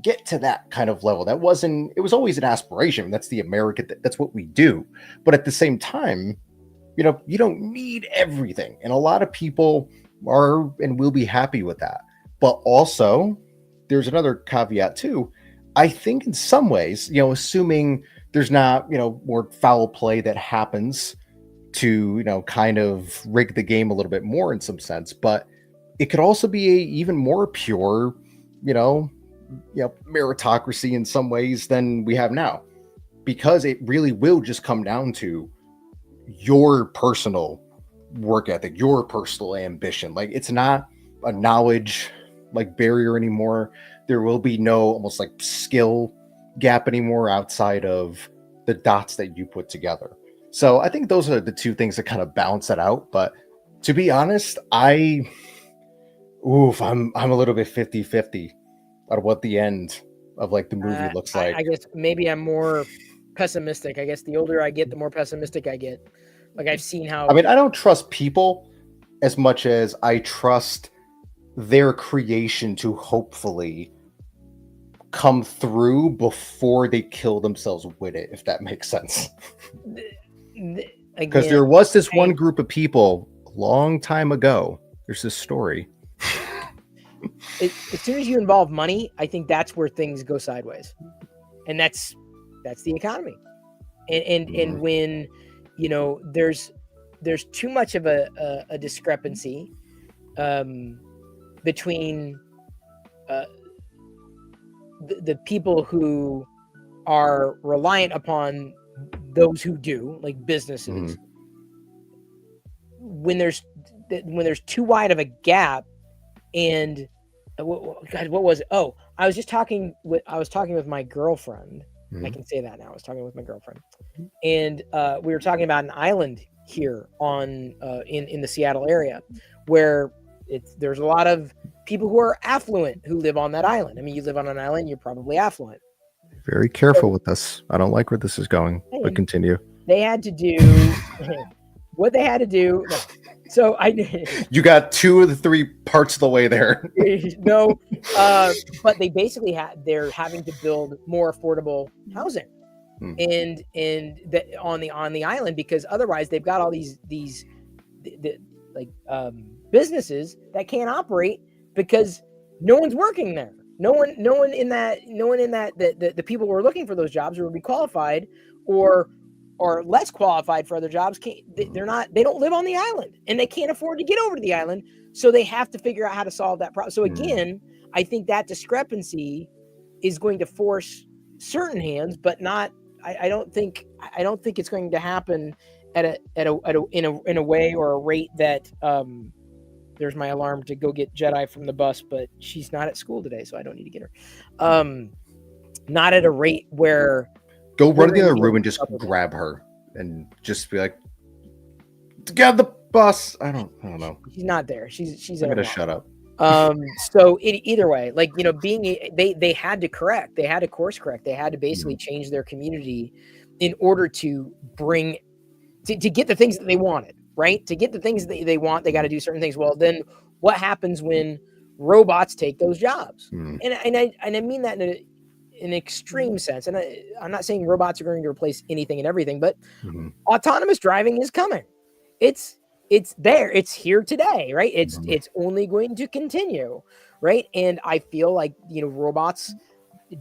get to that kind of level. It was always an aspiration. That's the American, that's what we do. But at the same time, you don't need everything. And a lot of people are and will be happy with that. But also, there's another caveat too. I think in some ways, assuming there's not, more foul play that happens to, kind of rig the game a little bit more in some sense, but it could also be a even more pure, meritocracy in some ways than we have now, because it really will just come down to your personal work ethic, your personal ambition. Like, it's not a knowledge like barrier anymore. There will be no almost like skill gap anymore outside of the dots that you put together. So I think those are the two things that kind of balance it out. But to be honest, I'm a little bit 50-50 on what the end of like the movie looks like. I guess maybe I'm more pessimistic. I guess the older I get, the more pessimistic I get. Like, I've seen how... I mean, I don't trust people as much as I trust their creation to hopefully come through before they kill themselves with it, if that makes sense. Because there was this one group of people a long time ago. There's this story. As soon as you involve money, I think that's where things go sideways, and that's the economy. And when there's too much of a discrepancy between the people who are reliant upon those who do, like businesses. When there's too wide of a gap. And God, what was it? Oh, I was talking with my girlfriend. I can say that now. I was talking with my girlfriend, and we were talking about an island here on in the Seattle area, where there's a lot of people who are affluent who live on that island. I mean, you live on an island, you're probably affluent. Very careful with this. I don't like where this is going, but continue. They had to do what they had to do. So you got 2 of the 3 parts of the way there. No, but they basically they're having to build more affordable housing, and on the island, because otherwise they've got all these businesses that can't operate because no one's working there. No one in that the people who are looking for those jobs or would be qualified or less qualified for other jobs, they don't live on the island, and they can't afford to get over to the island. So they have to figure out how to solve that problem. So again, I think that discrepancy is going to force certain hands, but not, I don't think it's going to happen in a way or a rate that there's my alarm to go get Jedi from the bus, but she's not at school today, so I don't need to get her. Not at a rate where go run to the other room and just grab her and just be like, get the bus. I don't know. She's not there. She's I'm gonna shut up. So either way, like, you know, they had to course correct. They had to basically change their community in order to bring to get the things that they wanted, right? To get the things that they want, they got to do certain things. Well, then what happens when robots take those jobs? And I mean that in an extreme sense. And I'm not saying robots are going to replace anything and everything, but autonomous driving is coming. It's there. It's here today, right? It's only going to continue, right? And I feel like, you know, robots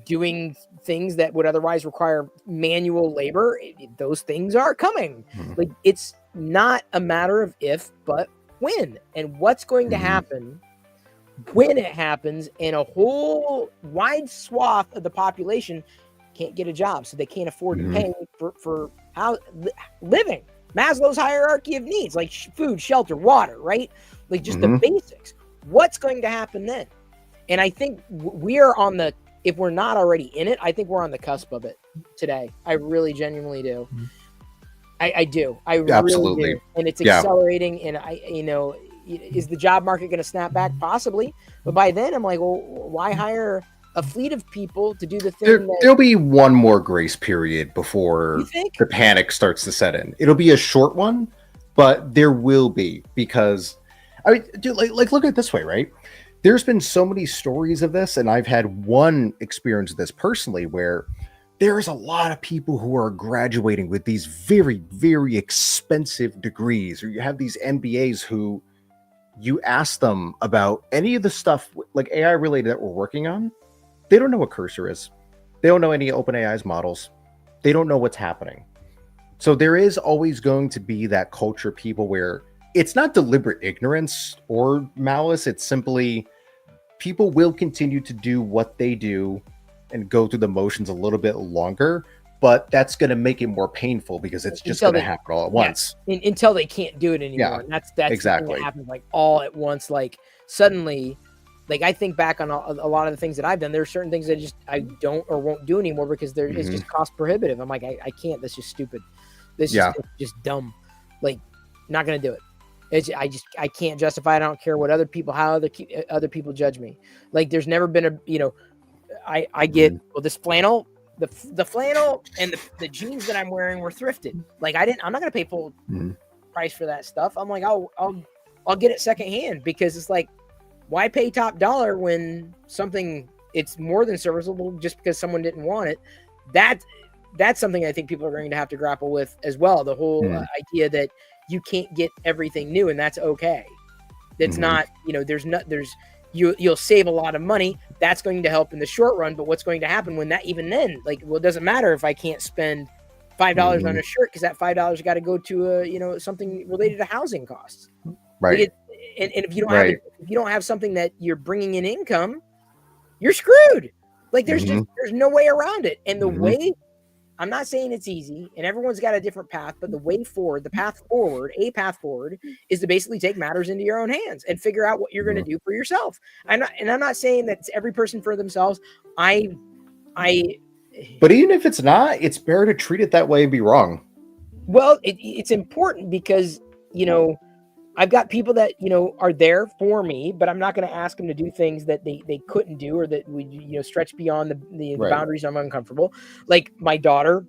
doing things that would otherwise require manual labor, those things are coming. Like, it's not a matter of if, but when. And what's going to happen when it happens, and a whole wide swath of the population can't get a job, so they can't afford to pay for how living. Maslow's hierarchy of needs, like food, shelter, water, right? Like just the basics. What's going to happen then? And I think we are on the, if we're not already in it, I think we're on the cusp of it today. I really genuinely do. I do. I really do. And it's accelerating. And is the job market going to snap back? Possibly. But by then I'm like, well, why hire a fleet of people to do the thing? There'll be one more grace period before the panic starts to set in. It'll be a short one, but there will be, because I mean, dude, like look at it this way, right? There's been so many stories of this, and I've had one experience of this personally where there's a lot of people who are graduating with these very, very expensive degrees, or you have these MBAs who you ask them about any of the stuff like AI related that we're working on. They don't know what Cursor is. They don't know any OpenAI's models. They don't know what's happening. So there is always going to be that culture of people where it's not deliberate ignorance or malice. It's simply people will continue to do what they do and go through the motions a little bit longer, but that's going to make it more painful because it's just going to happen all at once. Until they can't do it anymore. Yeah, and that's exactly what happens, like all at once. Like suddenly, like I think back on a lot of the things that I've done. There are certain things that I don't or won't do anymore because it's just cost prohibitive. I'm like, I can't. That's just stupid. This is just dumb. Like, not going to do it. I can't justify it. I don't care what how other people judge me. Like, there's never been I get, well, this flannel, the flannel and the jeans that I'm wearing were thrifted. Like, I'm not going to pay full price for that stuff. I'm like, I'll get it secondhand, because it's like, why pay top dollar when something it's more than serviceable just because someone didn't want it? That's something I think people are going to have to grapple with as well. The whole idea that you can't get everything new, and that's okay. That's not, you'll save a lot of money. That's going to help in the short run. But what's going to happen when that, even then, like, well, it doesn't matter if I can't spend $5 on a shirt, because that $5 got to go to something related to housing costs. Right. Like and if you don't have if you don't have something that you're bringing in income, you're screwed. Like, there's no way around it. And the way, I'm not saying it's easy, and everyone's got a different path, but the path forward is to basically take matters into your own hands and figure out what you're going to do for yourself. I'm not saying that it's every person for themselves. But even if it's not, it's better to treat it that way and be wrong. Well, it's important because, I've got people that, are there for me, but I'm not going to ask them to do things that they couldn't do, or that would, stretch beyond the boundaries I'm uncomfortable. Like my daughter,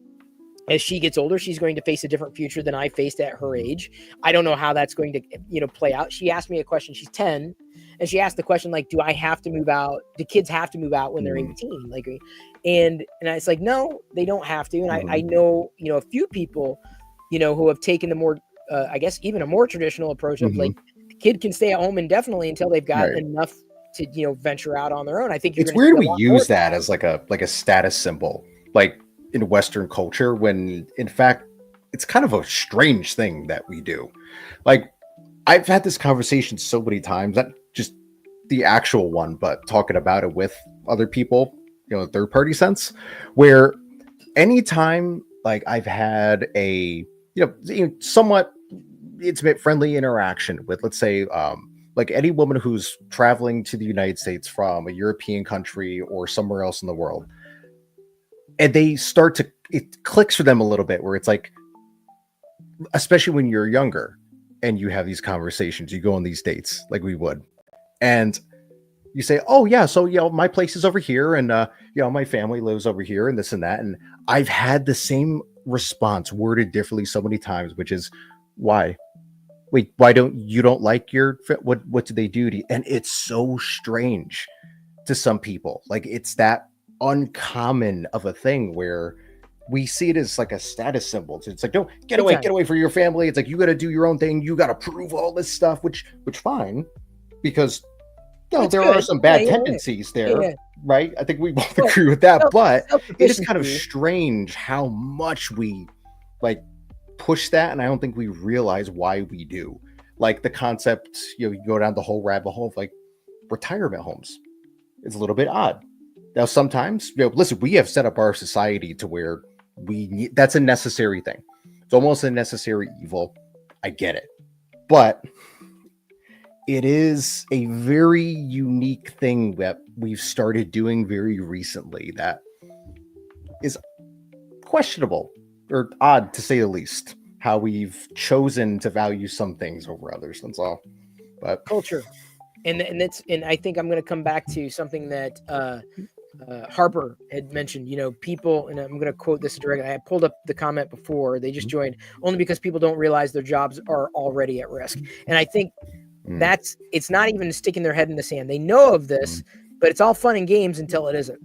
as she gets older, she's going to face a different future than I faced at her age. I don't know how that's going to, play out. She asked me a question. She's 10. And she asked the question, like, do I have to move out? Do kids have to move out when they're 18? Like, and it's like, no, they don't have to. And I know, a few people, who have taken the more, I guess even a more traditional approach of like, the kid can stay at home indefinitely until they've got enough to, venture out on their own. I think it's weird we use that as like a status symbol, like in Western culture, when in fact it's kind of a strange thing that we do. Like, I've had this conversation so many times, not just the actual one, but talking about it with other people, third party sense, where anytime like I've had a somewhat intimate, friendly interaction with, let's say, like any woman who's traveling to the United States from a European country or somewhere else in the world, and it clicks for them a little bit, where it's like, especially when you're younger and you have these conversations, you go on these dates like we would, and you say, oh yeah, so my place is over here, and my family lives over here, and this and that. And I've had the same response worded differently so many times, which is, why? Wait, why don't you like what do they do to you? And it's so strange to some people. Like, it's that uncommon of a thing where we see it as like a status symbol. It's like, don't get away from your family. It's like, you got to do your own thing. You got to prove all this stuff, which fine, because there are some bad tendencies there, right? I think we both agree with that, but it is kind of strange how much we like push that, and I don't think we realize why we do. Like the concept, you go down the whole rabbit hole of like retirement homes. It's a little bit odd. Now, sometimes, listen, we have set up our society to where that's a necessary thing. It's almost a necessary evil. I get it. But it is a very unique thing that we've started doing very recently that is questionable, or odd to say the least, how we've chosen to value some things over others. That's all. But culture. And I think I'm going to come back to something that Harper had mentioned, people, and I'm going to quote this directly. I pulled up the comment before. They just joined, only because people don't realize their jobs are already at risk. And I think it's not even sticking their head in the sand. They know of this, but it's all fun and games until it isn't.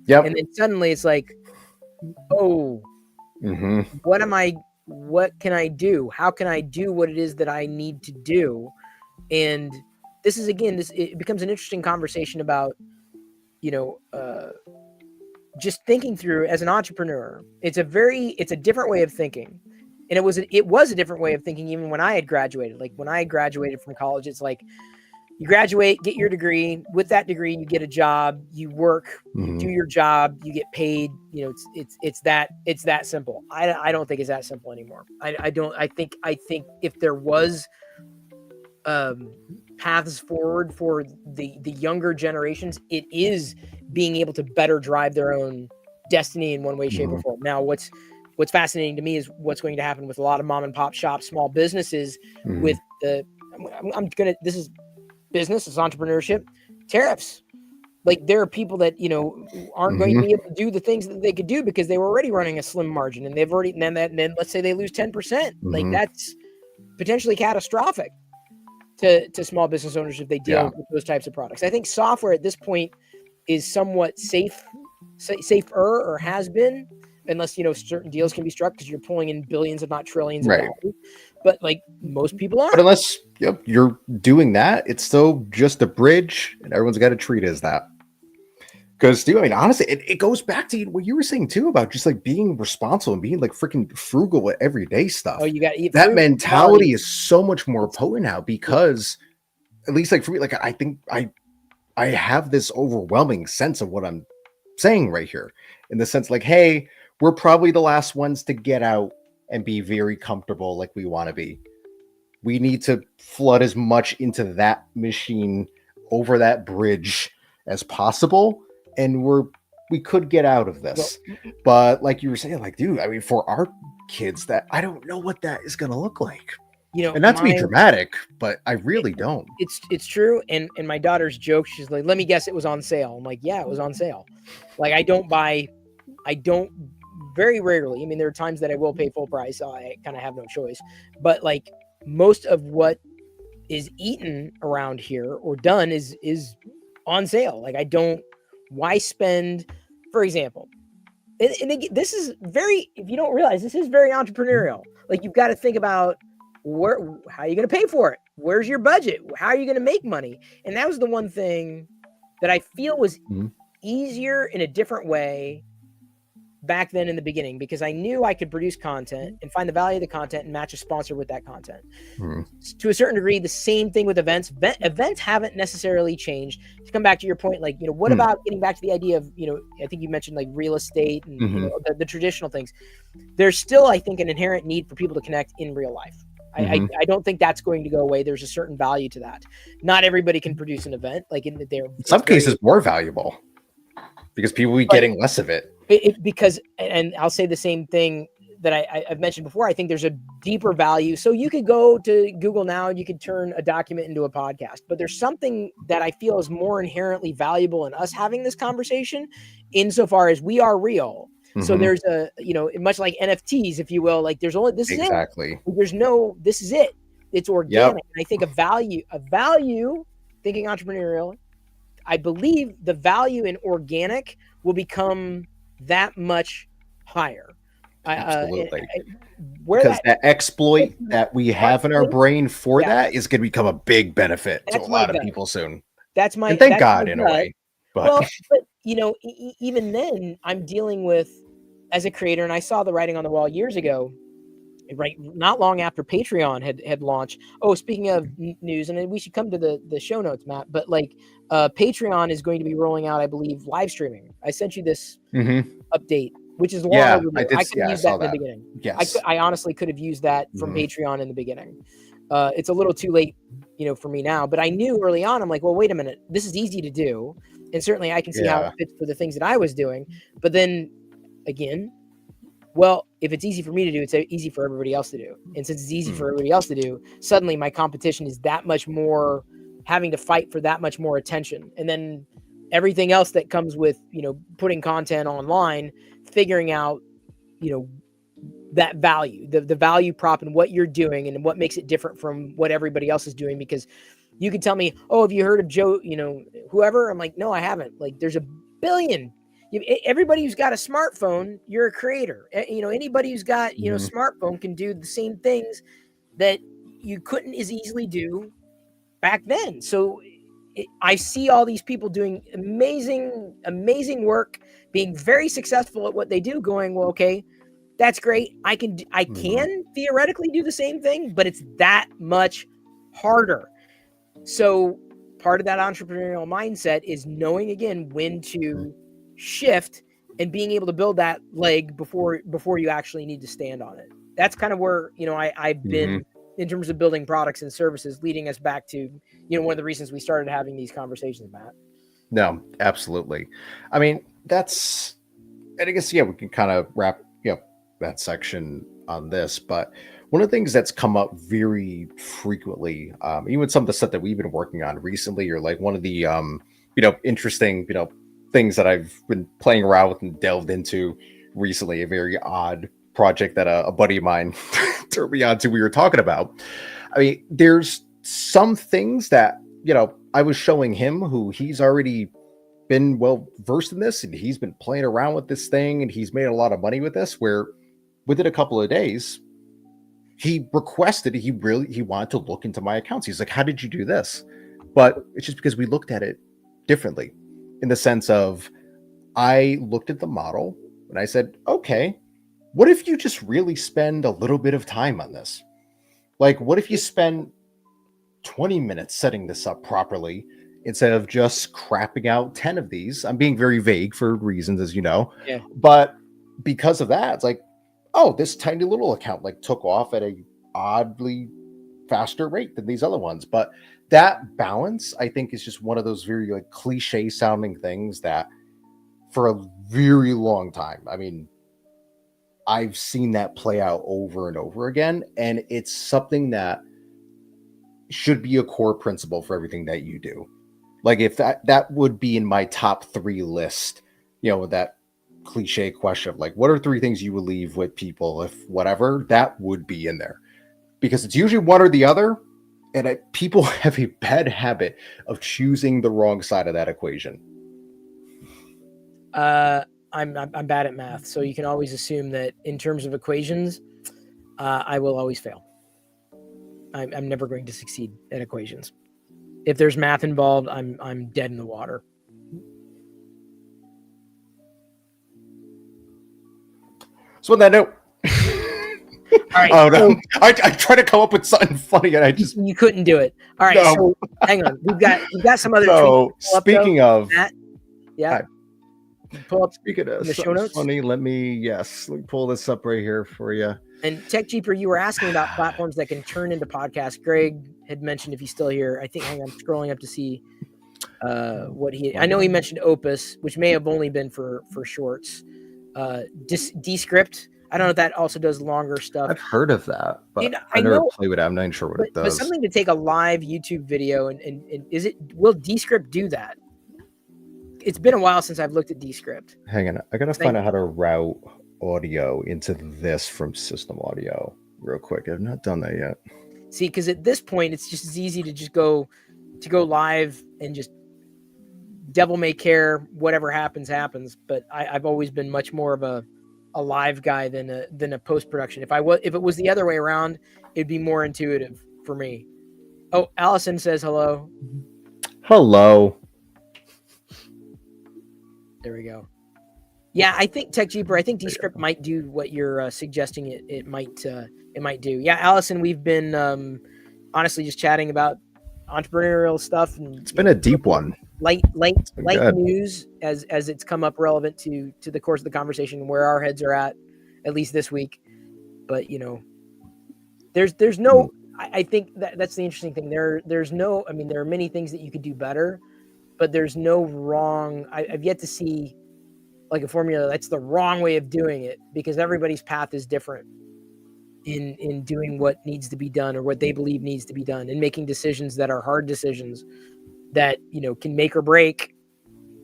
Yep. And then suddenly it's like, oh, what can I do? How can I do what it is that I need to do? And this is, again, it becomes an interesting conversation about, just thinking through as an entrepreneur. It's a different way of thinking. And it was a different way of thinking even when I had graduated. Like when I graduated from college, it's like you graduate, get your degree. With that degree, you get a job, you work, you do your job, you get paid. It's that simple. I don't think it's that simple anymore. I think if there was paths forward for the younger generations, it is being able to better drive their own destiny in one way, shape, or form. Now, what's fascinating to me is what's going to happen with a lot of mom and pop shops, small businesses with this is business, it's entrepreneurship, tariffs. Like there are people that, aren't going to be able to do the things that they could do because they were already running a slim margin, and they've already, and then let's say they lose 10%. Like that's potentially catastrophic to small business owners if they deal with those types of products. I think software at this point is somewhat safer, or has been, unless certain deals can be struck because you're pulling in billions, if not trillions, of dollars. But like most people aren't. But unless you're doing that, it's still just a bridge, and everyone's got to treat it as that. Because, honestly, it goes back to what you were saying too about just like being responsible and being like freaking frugal with everyday stuff. Oh, you got to eat that food. mentality is so much more potent now because, at least like for me, like I think I have this overwhelming sense of what I'm saying right here, in the sense like, hey, we're probably the last ones to get out and be very comfortable like we want to be. We need to flood as much into that machine over that bridge as possible. And we could get out of this. But like you were saying, like, dude, for our kids, that I don't know what that is going to look like. And not to be dramatic, but I really don't. It's true. And my daughter's joke, she's like, let me guess, it was on sale. I'm like, yeah, it was on sale. Like, I don't very rarely. I mean, there are times that I will pay full price, so I kind of have no choice. But like most of what is eaten around here or done is on sale. Like why spend, for example, and this is if you don't realize, this is very entrepreneurial. Like you've got to think about how are you going to pay for it? Where's your budget? How are you going to make money? And that was the one thing that I feel was easier in a different way back then in the beginning, because I knew I could produce content and find the value of the content and match a sponsor with that content. To a certain degree, the same thing with events. Events haven't necessarily changed. To come back to your point, like, what about getting back to the idea of, I think you mentioned like real estate and the traditional things. There's still, I think, an inherent need for people to connect in real life. I don't think that's going to go away. There's a certain value to that. Not everybody can produce an event. Like in some cases more valuable because people will be getting less of it. Because, and I'll say the same thing that I've mentioned before. I think there's a deeper value. So you could go to Google now and you could turn a document into a podcast, but there's something that I feel is more inherently valuable in us having this conversation insofar as we are real. So there's a, much like NFTs, if you will, like there's only, this is it. There's no, this is it. It's organic. And I think a value, thinking entrepreneurial, I believe the value in organic will become that much higher. Absolutely. Because that exploit that we have in our brain for that is going to become a big benefit to a lot of people soon. That's my, and thank God in a way. But even then I'm dealing with, as a creator, and I saw the writing on the wall years ago, right? Not long after Patreon had launched. Oh, speaking of news, and we should come to the show notes, Matt, but like Patreon is going to be rolling out, I believe, live streaming. I sent you this update, which is long overdue. I could have used that in the beginning. Yes. I honestly could have used that from Patreon in the beginning. It's a little too late, for me now, but I knew early on, I'm like, well, wait a minute, this is easy to do. And certainly I can see how it fits for the things that I was doing. But then again, well, if it's easy for me to do, it's easy for everybody else to do. And since it's easy for everybody else to do, suddenly my competition is that much more, having to fight for that much more attention. And then everything else that comes with, putting content online, figuring out, that value, the value prop and what you're doing and what makes it different from what everybody else is doing. Because you could tell me, oh, have you heard of Joe, whoever? I'm like, no, I haven't. Like there's a billion. Everybody who's got a smartphone, you're a creator. Anybody who's got, smartphone can do the same things that you couldn't as easily do back then. So I see all these people doing amazing, amazing work, being very successful at what they do, going, well, okay, that's great. I can theoretically do the same thing, but it's that much harder. So part of that entrepreneurial mindset is knowing, again, when to shift and being able to build that leg before you actually need to stand on it. That's kind of where, I've been in terms of building products and services, leading us back to, one of the reasons we started having these conversations, Matt. No, absolutely. I mean, and I guess, we can kind of wrap that section on this, but one of the things that's come up very frequently, even some of the stuff that we've been working on recently, or like one of the, interesting, things that I've been playing around with and delved into recently, a very odd project that a buddy of mine turned me on to, we were talking about. I mean, there's some things that, I was showing him, who he's already been well versed in this, and he's been playing around with this thing, and he's made a lot of money with this, where within a couple of days, he requested, he wanted to look into my accounts. He's like, how did you do this? But it's just because we looked at it differently, in the sense of, I looked at the model and I said, okay, what if you just really spend a little bit of time on this? Like, what if you spend 20 minutes setting this up properly instead of just crapping out 10 of these? I'm being very vague for reasons, as you know. Yeah. But because of that, it's like, oh, this tiny little account like took off at a oddly faster rate than these other ones. But that balance, I think, is just one of those very like cliche sounding things that for a very long time, I mean, I've seen that play out over and over again. And it's something that should be a core principle for everything that you do. Like if that would be in my top 3 list, with that cliche question of like, what are 3 things you would leave with people if whatever, that would be in there, because it's usually one or the other. And people have a bad habit of choosing the wrong side of that equation. I'm bad at math, so you can always assume that in terms of equations, I will always fail. I'm never going to succeed at equations. If there's math involved, I'm dead in the water. So on that note, All right. oh no, I try to come up with something funny and I just You couldn't do it. All right. no. So hang on. We've got some other So tweets. to pull up, though. speaking of Matt, yeah. Hi. Pull up speaking of the show something notes. funny, let me pull this up right here for you. And Tech Jeeper, you were asking about platforms that can turn into podcasts. Greg had mentioned, if he's still here, I think. Hang on, I'm scrolling up to see what he. I know he mentioned Opus, which may have only been for shorts. Descript. I don't know if that also does longer stuff. I've heard of that, but And I never played with it. I'm not even sure what it does. But something to take a live YouTube video and is it, will Descript do that? It's been a while since I've looked at Descript. Hang on, I gotta find out how to route audio into this from System Audio real quick. I've not done that yet. See, because at this point, it's just as easy to just go live and just devil may care, whatever happens. But I've always been much more of a live guy than a post production. If it was the other way around, it'd be more intuitive for me. Oh, Allison says hello. Hello. There we go. Yeah, I think Tech Jeeper. I think Descript might do what you're suggesting. It might do. Yeah, Allison, we've been honestly just chatting about entrepreneurial stuff, and it's been a deep one. Light news as it's come up relevant to the course of the conversation, where our heads are at least this week. But there's no. I think that's the interesting thing. There's no. I mean, there are many things that you could do better, but there's no wrong. I've yet to see like a formula that's the wrong way of doing it, because everybody's path is different in doing what needs to be done or what they believe needs to be done, and making decisions that are hard decisions that can make or break,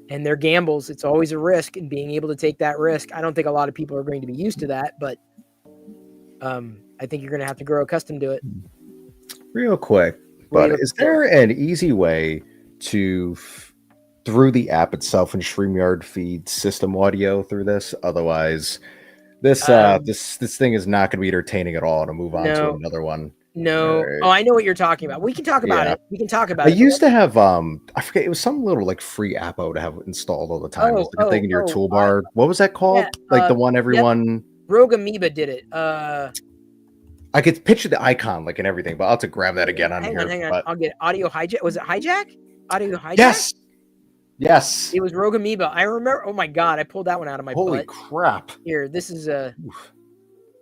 and they're gambles. It's always a risk, and being able to take that risk. I don't think a lot of people are going to be used to that, but I think you're going to have to grow accustomed to it. Real quick, but is there an easy way to through the app itself and StreamYard feed System Audio through this? Otherwise, this thing is not going to be entertaining at all to move on to another one. No. Right. Oh, I know what you're talking about. We can talk about it. We can talk about it. I used to have I forget, it was some little like free appo to have installed all the time. It was the thing in your toolbar. What was that called? Yeah, like the one everyone. Rogue Amoeba did it. I could picture the icon like and everything, but I'll have to grab that again on here. Hang on. I'll get Audio Hijack. Was it Hijack? Audio Hijack? Yes. It was Rogue Amoeba. I remember. Oh my God, I pulled that one out of my Holy butt. crap. Here, this is a.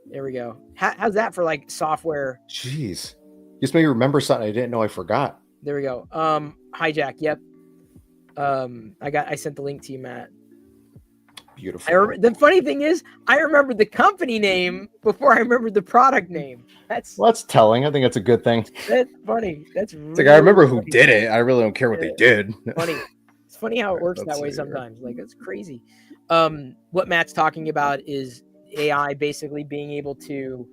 There we go. How's that for like software? Jeez. Just made me remember something I didn't know I forgot. There we go. Hijack. Yep. I sent the link to you, Matt. Beautiful. The funny thing is, I remembered the company name before I remembered the product name. That's telling. I think that's a good thing. That's funny. That's really like I remember who did it. I really don't care what they did. Funny. It's funny how it works that way sometimes. Like, it's crazy. What Matt's talking about is AI basically being able to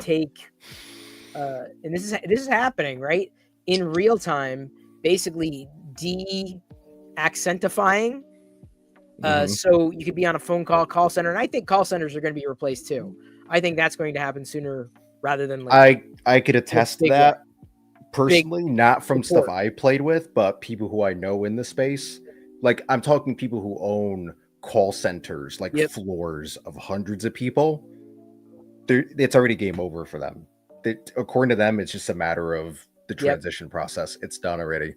take and this is happening right in real time, basically de-accentifying. So you could be on a phone call center, and I think call centers are going to be replaced too. I think that's going to happen sooner rather than later. I could attest to that personally, not from stuff I played with, but people who I know in the space. Like, I'm talking people who own call centers, like floors of hundreds of people. It's already game over for them. According to them, it's just a matter of the transition process. It's done already.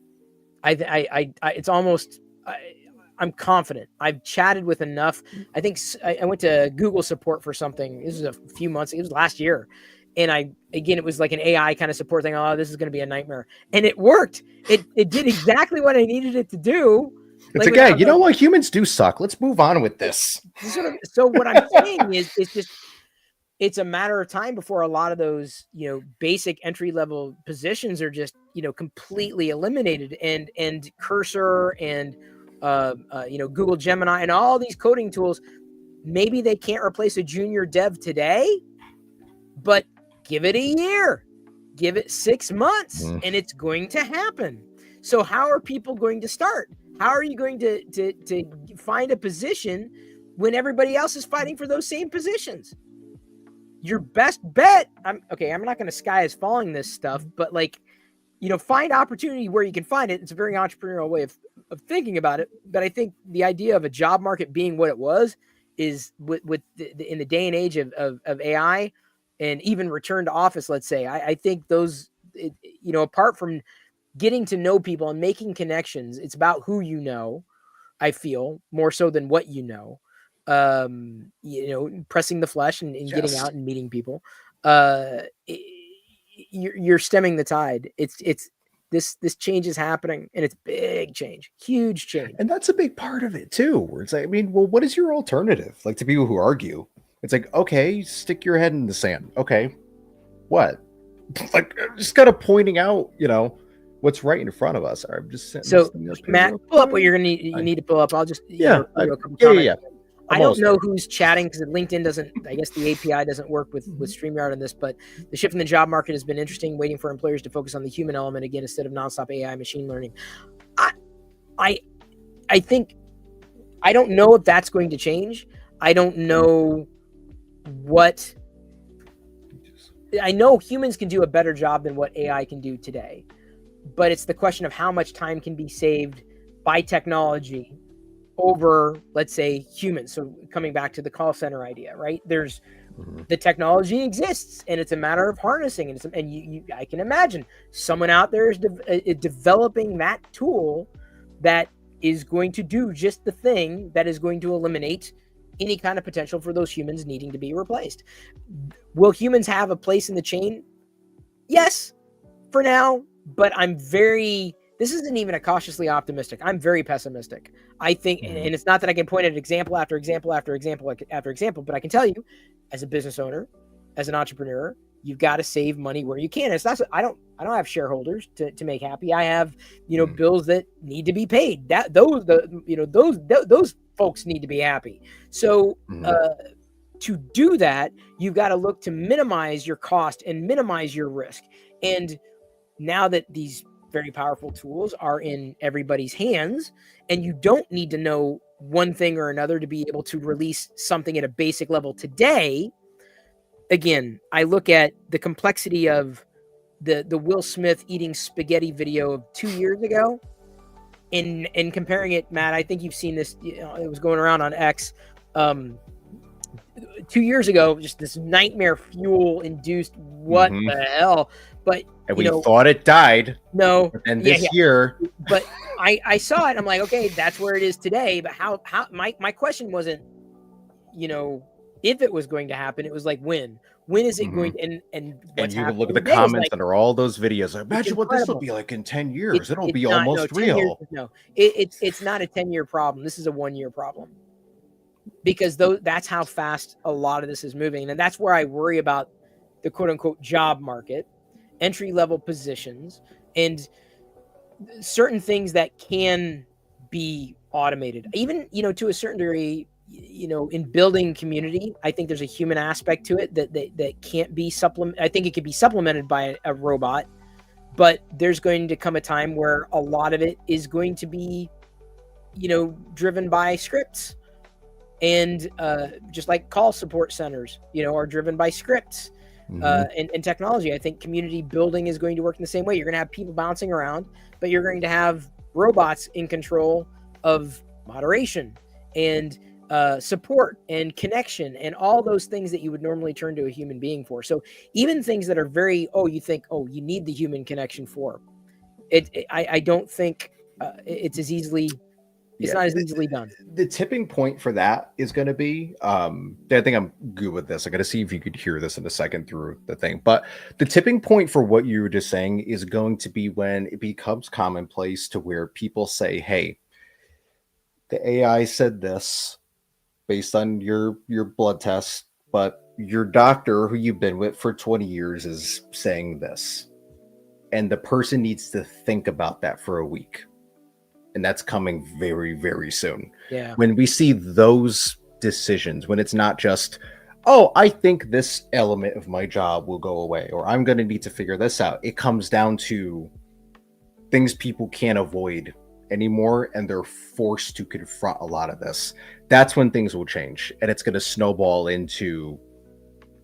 It's almost. I'm confident. I've chatted with enough. I think I went to Google support for something. This was a few months. It was last year. And it was like an AI kind of support thing. Oh, this is going to be a nightmare. And it worked. It did exactly what I needed it to do. It's like, yeah, you know what? Humans do suck. Let's move on with this. So what I'm saying is, it's a matter of time before a lot of those, basic entry level positions are just, completely eliminated, and Cursor and, Google Gemini and all these coding tools, maybe they can't replace a junior dev today, but give it a year, give it 6 months, and it's going to happen. So how are people going to start? How are you going to find a position when everybody else is fighting for those same positions? Your best bet, I'm not going to sky is falling this stuff, but find opportunity where you can find it. It's a very entrepreneurial way of thinking about it. But I think the idea of a job market being what it was is with in the day and age of AI and even return to office, let's say, I think those, apart from getting to know people and making connections, it's about who you know, I feel, more so than what you know. Pressing the flesh and getting Yes. out and meeting people. You're stemming the tide. It's this change is happening, and it's big change, huge change. And that's a big part of it too, where it's like, I mean, well, what is your alternative? Like, to people who argue, it's like, okay, stick your head in the sand. Okay, what? Like, just kind of pointing out, what's right in front of us. I'm just sitting So, up here Matt, real pull up what quick. you're gonna need. You need to pull up. I'll just Yeah, read a couple yeah. comments. I I'm don't almost know there. who's chatting because LinkedIn doesn't. I guess the API doesn't work with StreamYard on this. But the shift in the job market has been interesting. Waiting for employers to focus on the human element again instead of nonstop AI machine learning. I think, I don't know if that's going to change. I don't know what. I know humans can do a better job than what AI can do today, but it's the question of how much time can be saved by technology over, let's say, humans. So coming back to the call center idea, right? There's the technology exists, and it's a matter of harnessing, and I can imagine someone out there is developing that tool that is going to do just the thing that is going to eliminate any kind of potential for those humans needing to be replaced. Will humans have a place in the chain? Yes, for now, but this isn't even a cautiously optimistic. I'm very pessimistic. I think, and it's not that I can point at example after example after example after example, but I can tell you, as a business owner, as an entrepreneur, you've got to save money where you can. It's not. I don't have shareholders to make happy. I have, bills that need to be paid. Those folks need to be happy. So to do that, you've got to look to minimize your cost and minimize your risk. And now that these very powerful tools are in everybody's hands, and you don't need to know one thing or another to be able to release something at a basic level today. Again, I look at the complexity of the Will Smith eating spaghetti video of 2 years ago and comparing it, Matt, I think you've seen this, it was going around on X 2 years ago, just this nightmare fuel induced, what the hell? But and we thought it died. No, and this year, but I saw it. I'm like, okay, that's where it is today. But how my question wasn't, if it was going to happen. It was like, when is it going to, and you can look at the comments under all those videos. Imagine what this will be like in 10 years. It'll be almost real. It's not a 10-year problem. This is a 1-year problem, because that's how fast a lot of this is moving. And that's where I worry about the quote unquote job market, entry-level positions, and certain things that can be automated. Even, to a certain degree, in building community, I think there's a human aspect to it that can't be supplemented. I think it could be supplemented by a robot, but there's going to come a time where a lot of it is going to be, driven by scripts. And just like call support centers, are driven by scripts. And technology. I think community building is going to work in the same way. You're going to have people bouncing around, but you're going to have robots in control of moderation and support and connection and all those things that you would normally turn to a human being for. So even things that are very, you need the human connection for it. I don't think it's as easily. It's not as easily done. The tipping point for that is going to be, I think I'm good with this. I got to see if you could hear this in a second through the thing. But the tipping point for what you were just saying is going to be when it becomes commonplace to where people say, hey, the AI said this based on your blood test, but your doctor who you've been with for 20 years is saying this. And the person needs to think about that for a week. And that's coming very, very soon. Yeah. When we see those decisions, when it's not just, oh, I think this element of my job will go away, or I'm going to need to figure this out. It comes down to things people can't avoid anymore, and they're forced to confront a lot of this. That's when things will change, and it's going to snowball into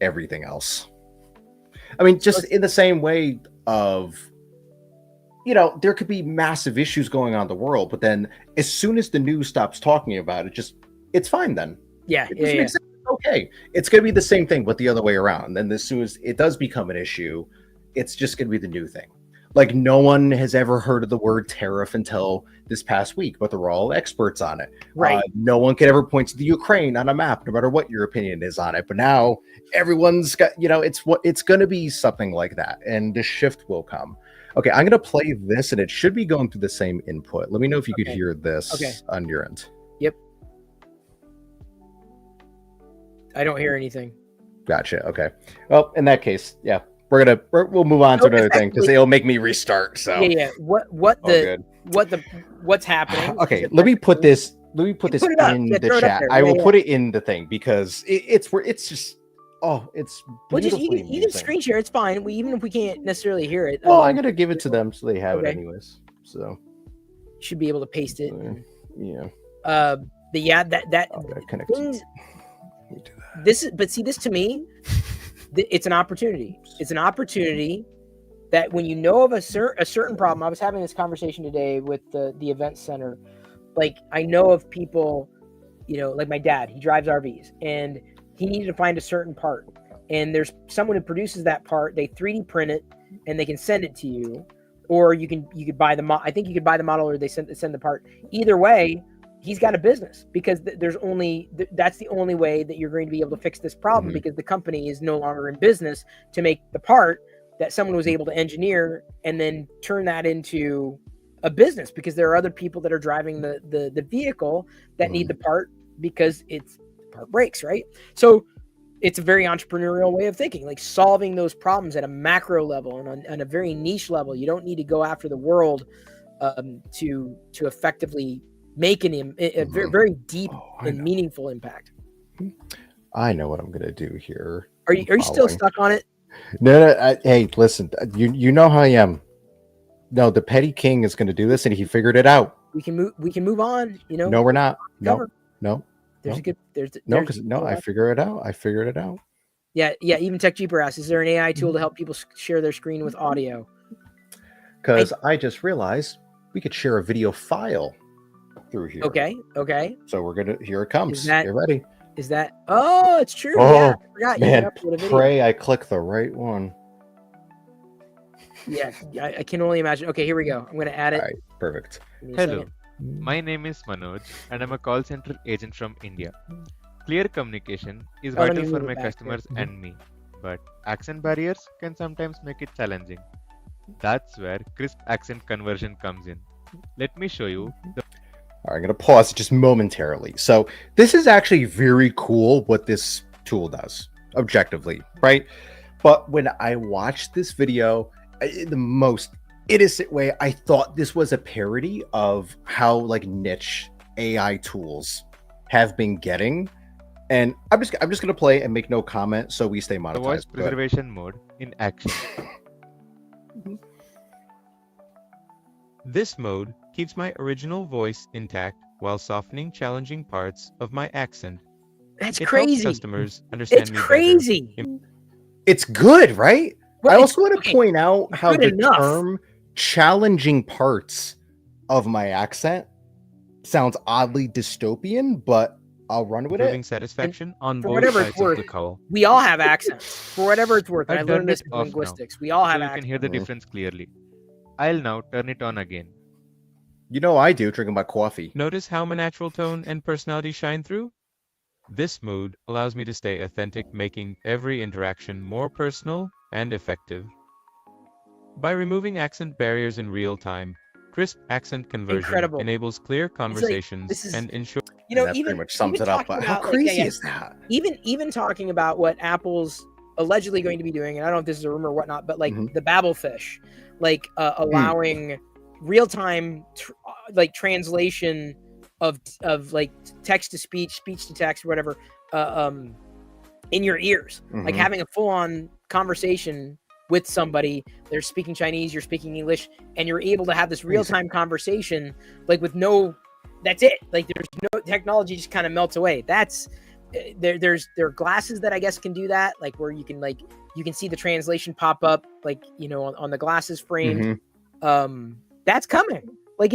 everything else. I mean, just in the same way of, there could be massive issues going on in the world, but then as soon as the news stops talking about it, it's fine then. Yeah, It yeah, doesn't yeah. make sense. Okay, it's going to be the same thing, but the other way around. And as soon as it does become an issue, it's just going to be the new thing. Like no one has ever heard of the word tariff until this past week, but they're all experts on it. Right. No one could ever point to the Ukraine on a map, no matter what your opinion is on it. But now everyone's got, it's going to be something like that, and the shift will come. Okay, I'm going to play this, and it should be going through the same input. Let me know if you could hear this on your end. Yep. I don't hear anything. Gotcha. Okay. Well, in that case, yeah, we'll move on to another thing because it'll make me restart. So yeah. What's happening? Okay, let me put this in the chat. I will put it in the thing because it's just it's beautifully you can screen share. It's fine. Even if we can't necessarily hear it. Well, I'm gonna give it to them so they have it anyways. So should be able to paste it. Yeah. But yeah, that things, this to me, it's an opportunity. It's an opportunity that when you know of a certain problem. I was having this conversation today with the event center. Like I know of people, like my dad, he drives RVs and he needed to find a certain part. And there's someone who produces that part. They 3D print it and they can send it to you, or you could buy the I think you could buy the model, or they send the part. Either way, he's got a business because that's the only way that you're going to be able to fix this problem, because the company is no longer in business to make the part that someone was able to engineer and then turn that into a business, because there are other people that are driving the vehicle that need the part because the part breaks, right? So it's a very entrepreneurial way of thinking, like solving those problems at a macro level and on a very niche level. You don't need to go after the world to effectively make a very, very deep and meaningful impact. I know what I'm going to do here. Are you still stuck on it? No. Hey, listen, you know how I am. No, the petty king is going to do this, and he figured it out. We can move on. No, we're not. No. I figured it out. Yeah. Even Tech Jeeper asks, is there an AI tool to help people share their screen with audio? Because I just realized we could share a video file through here. Okay. So here it comes. Get ready. Is that? Oh, it's true. Yeah, I forgot. Man, pray I click the right one. Yeah, I can only imagine. Okay, here we go. I'm going to add it. All right, perfect. Hello, my name is Manoj, and I'm a call center agent from India. Clear communication is vital for my customers and me, but accent barriers can sometimes make it challenging. That's where crisp accent conversion comes in. Let me show you the... All right, I'm going to pause just momentarily. So this is actually very cool what this tool does, objectively, right? But when I watched this video, in the most innocent way, I thought this was a parody of how like niche AI tools have been getting. And I'm just going to play and make no comment so we stay monetized. The voice preservation mode in action. This mode keeps my original voice intact while softening challenging parts of my accent. That's crazy. Helps customers understand me crazy. Better. It's good, right? Well, I also want to point out how the enough. term challenging parts of my accent sounds oddly dystopian, but I'll run with Improving it. satisfaction on both whatever sides it's worth, of the call. we all have accents. For whatever it's worth, I've I learned turned this it in off linguistics. now, We all have so you accents. can hear the difference clearly. I'll now turn it on again. You know I do, drinking my coffee. Notice how my natural tone and personality shine through? This mode allows me to stay authentic, making every interaction more personal and effective. By removing accent barriers in real time, crisp accent conversion enables clear conversations and ensures... that pretty much sums it up. But how crazy is that? Even talking about what Apple's allegedly going to be doing, and I don't know if this is a rumor or whatnot, but like the Babelfish, like allowing real-time translation of like text to speech, speech to text, whatever, in your ears, like having a full-on conversation with somebody. They're speaking Chinese, you're speaking English, and you're able to have this real-time conversation, like with no, that's it. Like there's no technology, just kind of melts away. That's there are glasses that I guess can do that, like where you can see the translation pop up, like, on the glasses frame. That's coming. Like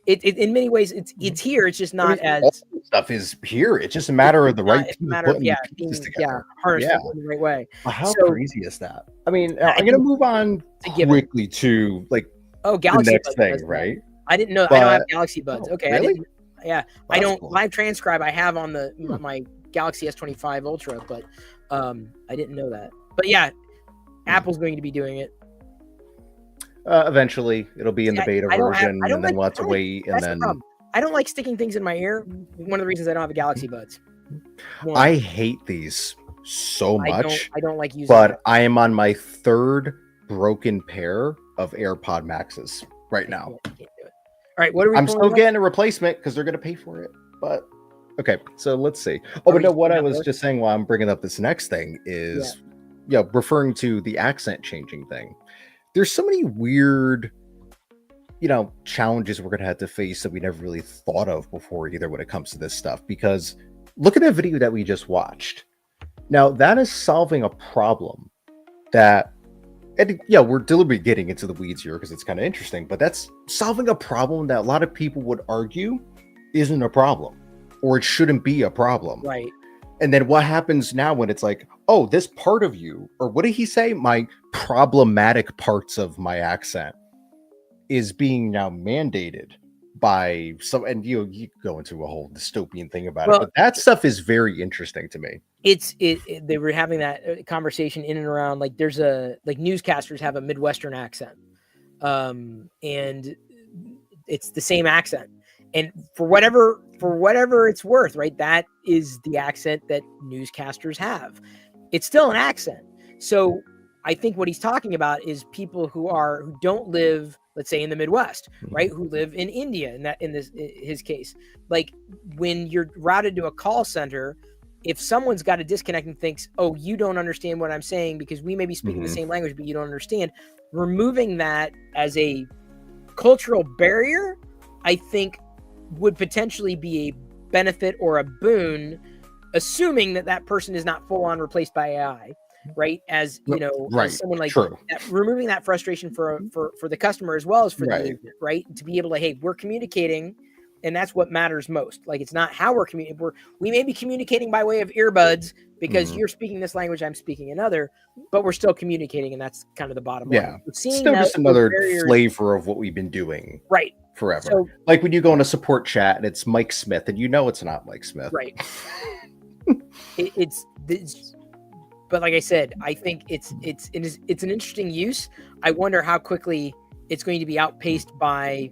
in many ways it's here. It's just not all as the stuff is here. It's just a matter of the right it's a people matter of putting the pieces together. harnessed Yeah. in the right way. Well, how So crazy is that? I mean, I I'm gonna think move on it's a given. quickly to like Oh, the Galaxy next Buds thing, does that. right? I didn't know. I don't have But Galaxy Buds. oh, Okay, I really? didn't. Yeah, Well, I that's don't cool. live transcribe. I have on the Hmm. my Galaxy S25 Ultra, but I didn't know that. But yeah, Apple's going to be doing it. Eventually, it'll be in the beta version, and then we'll have to wait. And That's the then problem. I don't like sticking things in my ear. One of the reasons I don't have a Galaxy Buds. One, I hate these so much, I don't like using. but I am on my third broken pair of AirPod Maxes right now. I can't do it. All right, what are we? I'm pulling still up? getting a replacement because they're going to pay for it. But okay, so let's see. Oh, Are but we no, what pulling I up was this? just saying while I'm bringing up this next thing is, referring to the accent changing thing. There's so many weird, challenges we're going to have to face that we never really thought of before either when it comes to this stuff. Because look at the video that we just watched. Now, that is solving a problem that, and we're deliberately getting into the weeds here because it's kind of interesting, but that's solving a problem that a lot of people would argue isn't a problem or it shouldn't be a problem. Right. And then what happens now when it's like, oh, this part of you, or what did he say? My problematic parts of my accent is being now mandated by some, and you go into a whole dystopian thing about it, but that stuff is very interesting to me. They were having that conversation in and around, like there's newscasters have a Midwestern accent, and it's the same accent, and for whatever it's worth, right? That is the accent that newscasters have. It's still an accent. So I think what he's talking about is people who don't live, let's say, in the Midwest, right? Who live in India, in his case. Like when you're routed to a call center, if someone's got a disconnect and thinks, oh, you don't understand what I'm saying because we may be speaking the same language, but you don't understand, removing that as a cultural barrier, I think would potentially be a benefit or a boon, assuming that person is not full on replaced by AI. Right, as as someone like that, removing that frustration for the customer as well as for the agent, right? To be able to, hey, we're communicating, and that's what matters most. Like, it's not how we're communicating. We may be communicating by way of earbuds because you're speaking this language, I'm speaking another, but we're still communicating, and that's kind of the bottom line. Yeah, still just another flavor of what we've been doing, right? Forever. So, like when you go in a support chat and it's Mike Smith, and it's not Mike Smith, right? It's But like I said, I think it's an interesting use. I wonder how quickly it's going to be outpaced by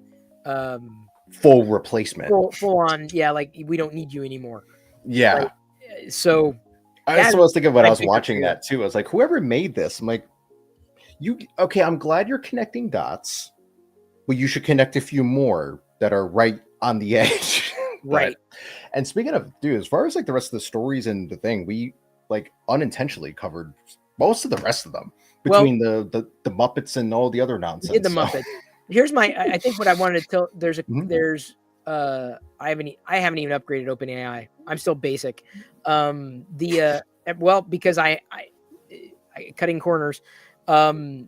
full replacement, full on. Yeah, like we don't need you anymore. Yeah. Right? So I was thinking when I was watching that too. I was like, whoever made this, I'm like, I'm glad you're connecting dots, but you should connect a few more that are right on the edge. Right. And speaking of, dude, as far as like the rest of the stories and the thing, we unintentionally covered most of the rest of them between the Muppets and all the other nonsense. The Muppets. Here's I think what I wanted to tell. I haven't even upgraded OpenAI. I'm still basic. Because I cutting corners. I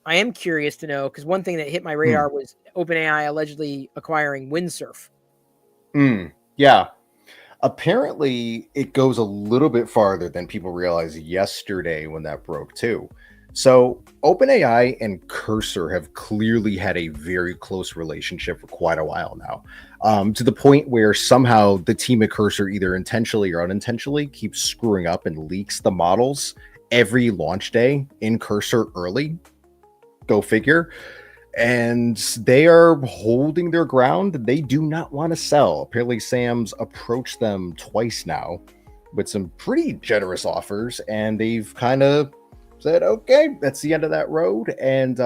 am curious to know, because one thing that hit my radar was OpenAI allegedly acquiring Windsurf. Yeah. Apparently, it goes a little bit farther than people realized yesterday when that broke too. So OpenAI and Cursor have clearly had a very close relationship for quite a while now, to the point where somehow the team at Cursor, either intentionally or unintentionally, keeps screwing up and leaks the models every launch day in Cursor early. Go figure. And they are holding their ground. They do not want to sell. Apparently, Sam's approached them twice now with some pretty generous offers, and they've kind of said, okay, that's the end of that road. And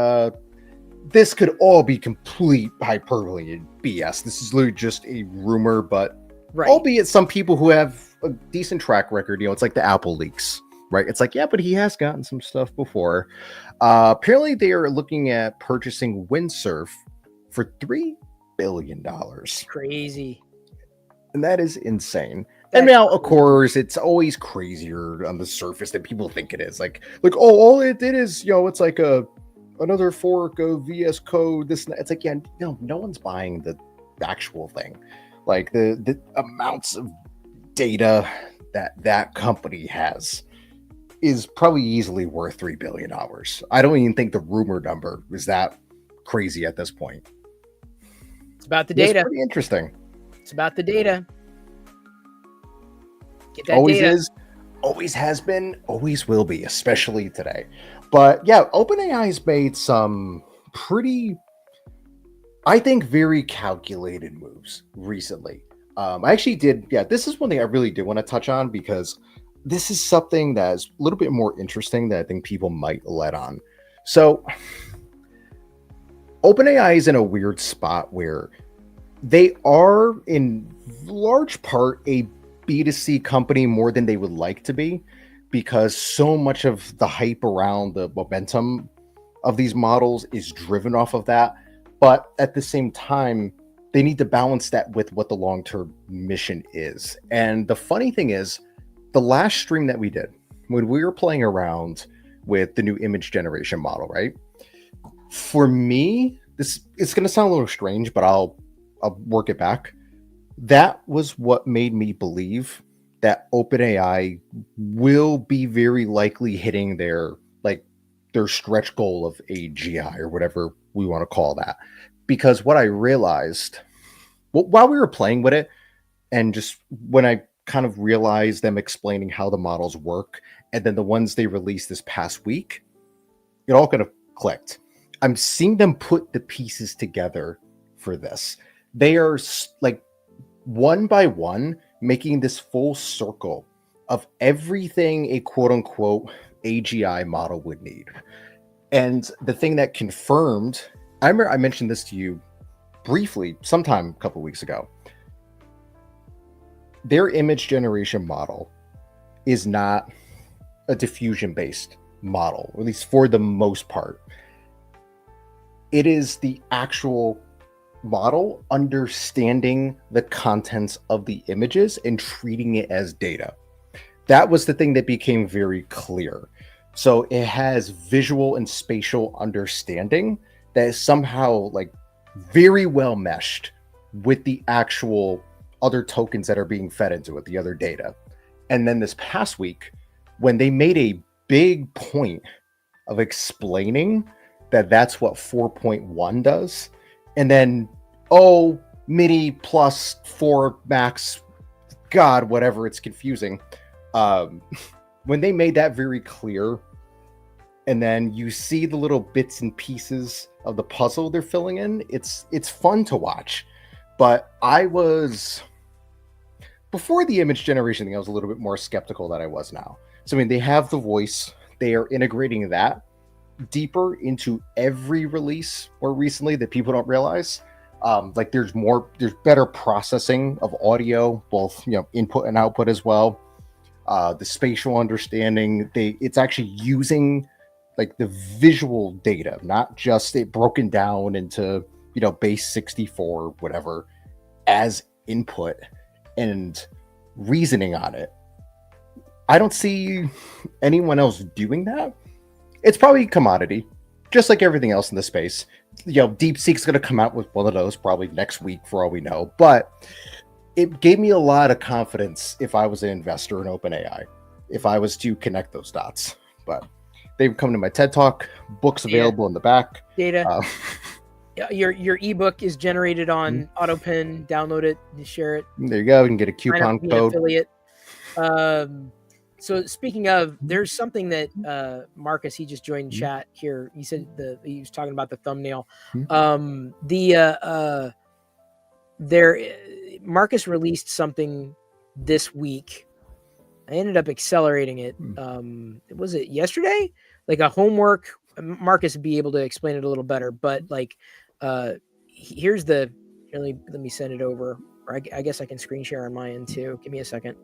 this could all be complete hyperbole and BS. This is literally just a rumor, but albeit some people who have a decent track record, it's like the Apple leaks. Right. It's like, yeah, but he has gotten some stuff before. Apparently, they are looking at purchasing Windsurf for $3 billion. Crazy. And that is insane. And now, of course, it's always crazier on the surface than people think it is. Like, all it did is, it's like another fork of VS Code. This, it's like, yeah, no one's buying the actual thing. Like the amounts of data that company has is probably easily worth $3 billion. I don't even think the rumor number is that crazy at this point. It's about the It's data. pretty interesting. It's about the data. Get that Always data. is, always has been, always will be, especially today. But yeah, OpenAI has made some pretty, I think, very calculated moves recently. I actually did, yeah, this is one thing I really did want to touch on because this is something that's a little bit more interesting that I think people might let on. So, OpenAI is in a weird spot where they are, in large part, a B2C company more than they would like to be, because so much of the hype around the momentum of these models is driven off of that. But at the same time, they need to balance that with what the long-term mission is. And the funny thing is, the last stream that we did, when we were playing around with the new image generation model, right? For me, this it's going to sound a little strange, but I'll work it back. That was what made me believe that OpenAI will be very likely hitting their stretch goal of AGI or whatever we want to call that. Because what I realized while we were playing with it, and just when I kind of realized them explaining how the models work, and then the ones they released this past week, it all kind of clicked. I'm seeing them put the pieces together for this. They are like one by one making this full circle of everything a quote unquote AGI model would need. And the thing that confirmed, I remember I mentioned this to you briefly sometime a couple weeks ago. Their image generation model is not a diffusion based model, or at least for the most part. It is the actual model understanding the contents of the images and treating it as data. That was the thing that became very clear. So it has visual and spatial understanding that is somehow like very well meshed with the actual other tokens that are being fed into it, the other data. And then this past week, when they made a big point of explaining that that's what 4.1 does, and then, oh, mini plus 4 max, God, whatever, it's confusing. When they made that very clear, and then you see the little bits and pieces of the puzzle they're filling in, it's fun to watch. But I was, before the image generation thing, I was a little bit more skeptical than I was now. So I mean, they have the voice, they are integrating that deeper into every release more recently that people don't realize. Like there's better processing of audio, both input and output as well. The spatial understanding, it's actually using like the visual data, not just it broken down into base 64 whatever as input and reasoning on it. I don't see anyone else doing that. It's probably commodity, just like everything else in the space. DeepSeek's going to come out with one of those probably next week for all we know. But it gave me a lot of confidence if I was an investor in OpenAI, if I was to connect those dots. But they've come to my TED Talk, books available in the back. Data. Your ebook is generated on AutoPen. Download it, share it. There you go. You can get a coupon code. Affiliate. So speaking of, there's something that Marcus, he just joined chat here. He said he was talking about the thumbnail. Marcus released something this week. I ended up accelerating it. Was it yesterday? Like a homework. Marcus would be able to explain it a little better, but like, here's the. Let me send it over. Or I guess I can screen share on my end too. Give me a second.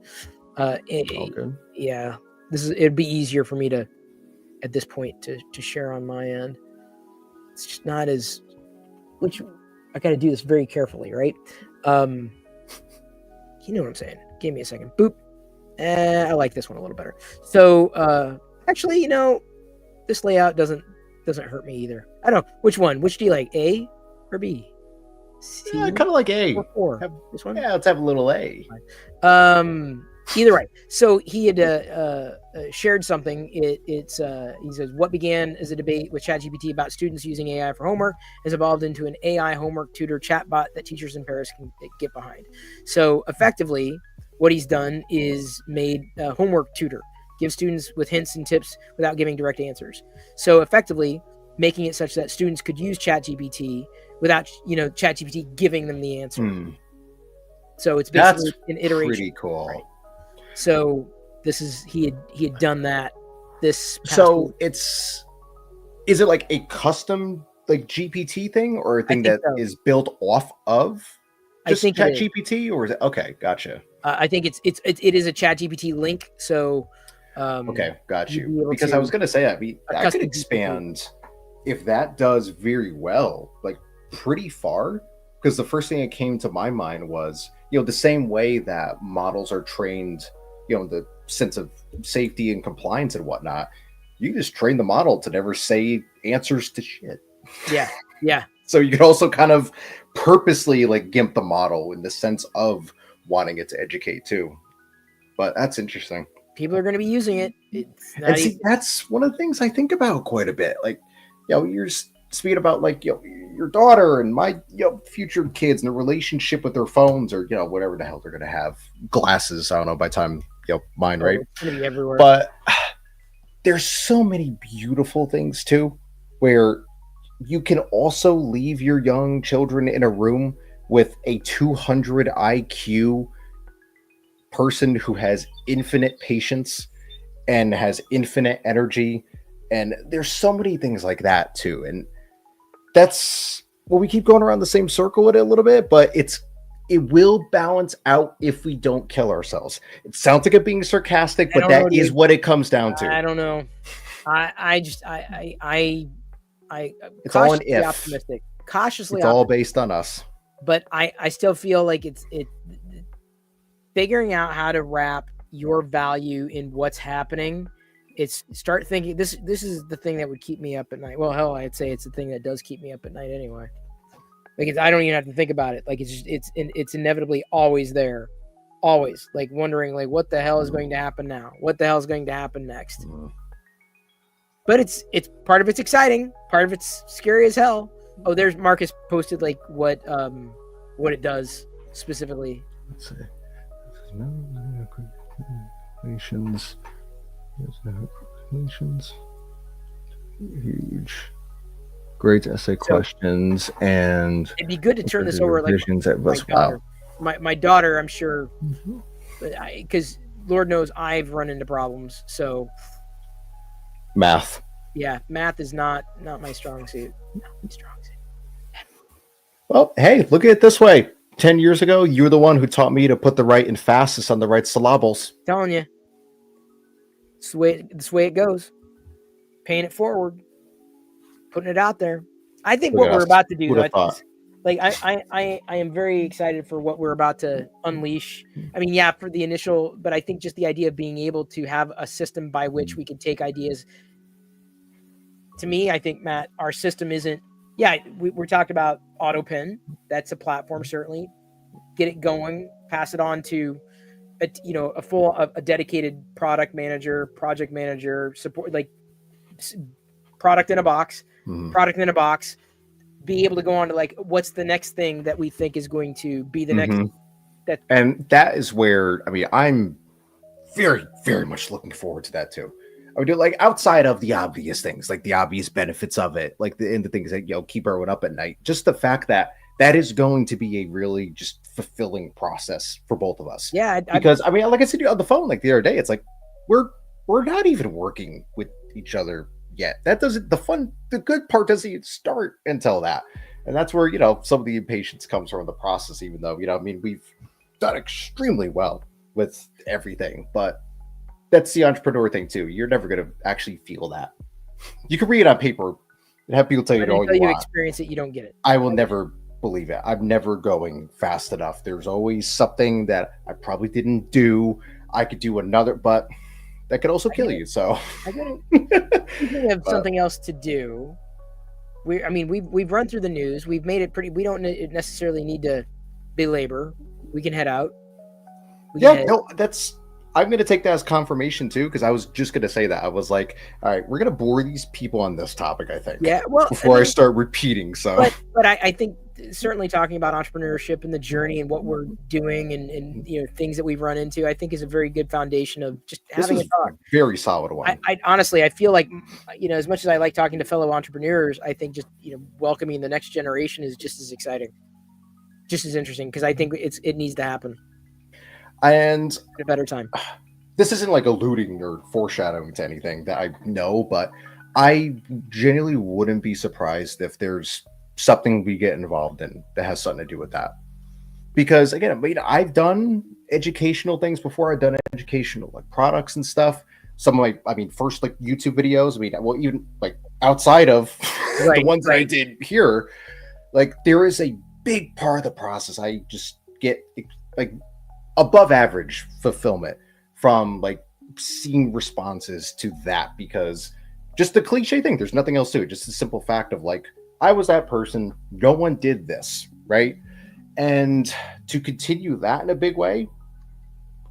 Yeah, it'd be easier for me to, at this point, to share on my end. It's just not as, which I got to do this very carefully, right? You know what I'm saying? Give me a second. Boop. I like this one a little better. So actually, this layout doesn't hurt me either. I don't know which one. Which do you like, A or B? C Kind of like A. or 4? Have- This one? Yeah, let's have a little A. Either way. So he had shared something. He says, what began as a debate with ChatGPT about students using AI for homework has evolved into an AI homework tutor chatbot that teachers in Paris can get behind. So effectively, what he's done is made a homework tutor, give students with hints and tips without giving direct answers. So effectively, making it such that students could use ChatGPT without, ChatGPT giving them the answer. So it's basically an iteration. Pretty cool. Right. So this is he had done that this past So week. is it like a custom like GPT thing or a thing that is so. built off of just I think ChatGPT, or is it okay? Gotcha. I think it is a ChatGPT link. So Okay, got you'd be you. able Because to- I was gonna say, I mean, a I could custom expand if that does very well, like pretty far. Because the first thing that came to my mind was, the same way that models are trained, the sense of safety and compliance and whatnot, you just train the model to never say answers to shit. Yeah. So you can also kind of purposely like gimp the model in the sense of wanting it to educate too. But that's interesting. People are going to be using it. It's not And see, that's one of the things I think about quite a bit. Like, you're speaking about like, your daughter and my, future kids and the relationship with their phones or, whatever the hell they're going to have. Glasses, I don't know, by the time, mine, right? It's going to be everywhere. But there's so many beautiful things too, where you can also leave your young children in a room with a 200 IQ person who has infinite patience and has infinite energy. And there's so many things like that too. And that's we keep going around the same circle with it a little bit, but it will balance out if we don't kill ourselves. It sounds like it being sarcastic, but that is what it comes down to. I don't know. It's all an if. Optimistic. Cautiously it's all based on us. But I still feel like it's figuring out how to wrap your value in what's happening. It's start thinking this is the thing that would keep me up at night. Well, hell, I'd say it's the thing that does keep me up at night anyway. Like I don't even have to think about it. Like it's inevitably always there, always like wondering like what the hell is going to happen now? What the hell is going to happen next? But it's part of it's exciting, part of it's scary as hell. Oh, there's Marcus posted like what it does specifically. Let's see. Nations. Huge. Great essay questions, and it'd be good to turn this over like my daughter, I'm sure, because Lord knows I've run into problems. So math is not my strong suit. Well, hey, look at it this way. 10 years ago, you were the one who taught me to put the right emphasis on the right syllables. Telling you. It's the way it goes. Paying it forward. Putting it out there. I think what we're about to do, though, I am very excited for what we're about to unleash. I mean, yeah, for the initial, but I think just the idea of being able to have a system by which we can take ideas. To me, I think, Matt, our system isn't. Yeah, we're talking about AutoPen. That's a platform, certainly. Get it going. Pass it on to a dedicated product manager, project manager, support, like product in a box, be able to go on to like, what's the next thing that we think is going to be the next. And that is where, I mean, I'm very, very much looking forward to that too. I would do like outside of the obvious things, like the obvious benefits of it, like the things that, keep everyone up at night. Just the fact that is going to be a really just fulfilling process for both of us. Yeah. Because I mean, like I said on the phone, like the other day, it's like, we're not even working with each other yet. That doesn't, the good part doesn't even start until that. And that's where, some of the impatience comes from the process, even though, I mean, we've done extremely well with everything, but that's the entrepreneur thing too. You're never going to actually feel that. You can read it on paper and have people tell you all you want. Experience it, you don't get it. I will never believe it. I'm never going fast enough. There's always something that I probably didn't do. I could do another, but that could also kill you. So I get it. Speaking of something else to do, we've run through the news. We've made it pretty. We don't necessarily need to belabor. We can head out. No, I'm going to take that as confirmation too, because I was just going to say that. I was like, all right, we're going to bore these people on this topic, I think. Yeah, well, before I start repeating. So, but I think certainly talking about entrepreneurship and the journey and what we're doing and things that we've run into, I think is a very good foundation of just having a talk. Very solid one. I honestly, I feel like, as much as I like talking to fellow entrepreneurs, I think just, welcoming the next generation is just as exciting, just as interesting, because I think it needs to happen. And at a better time. This isn't like alluding or foreshadowing to anything that I know, but I genuinely wouldn't be surprised if there's something we get involved in that has something to do with that. Because again, I've done educational things before. I've done educational like products and stuff. Some of my, first like YouTube videos. Even like outside of the ones that I did here, like there is a big part of the process. I just get like above average fulfillment from like seeing responses to that, because just the cliche thing, there's nothing else to it. Just the simple fact of like, I was that person, no one did this, right? And to continue that in a big way,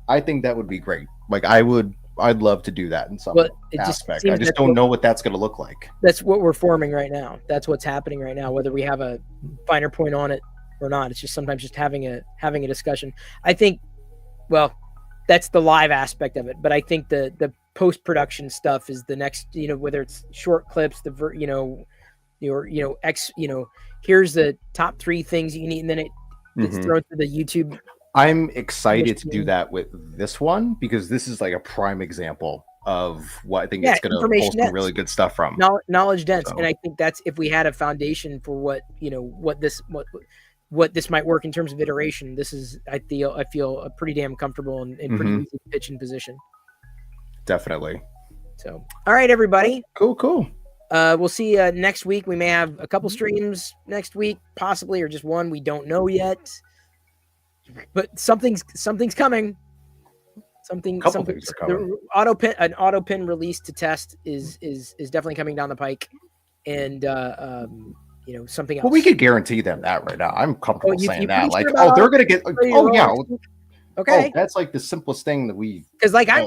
I think that would be great. Like I'd love to do that in some aspect. I just don't know what that's going to look like. That's what we're forming right now. That's what's happening right now, whether we have a finer point on it or not. It's just sometimes just having a discussion. I think, well, that's the live aspect of it, but I think the post-production stuff is the next, whether it's short clips, here's the top 3 things you need, and then it's thrown to the YouTube. I'm excited to do that with this one, because this is like a prime example of what I think it's going to pull some really good stuff from. Knowledge dense. So. And I think that's, if we had a foundation for what this might work in terms of iteration, this is, I feel pretty damn comfortable and pretty easy to pitch in position. Definitely. So, all right, everybody. Cool. We'll see you next week. We may have a couple streams next week, possibly, or just one. We don't know yet, but something's coming. Something are coming. An auto pin release to test is definitely coming down the pike, and something else. Well, we could guarantee them that right now. I'm comfortable saying that. Like, they're gonna get. Oh yeah. Okay. Oh, that's like the simplest thing that we. Because like I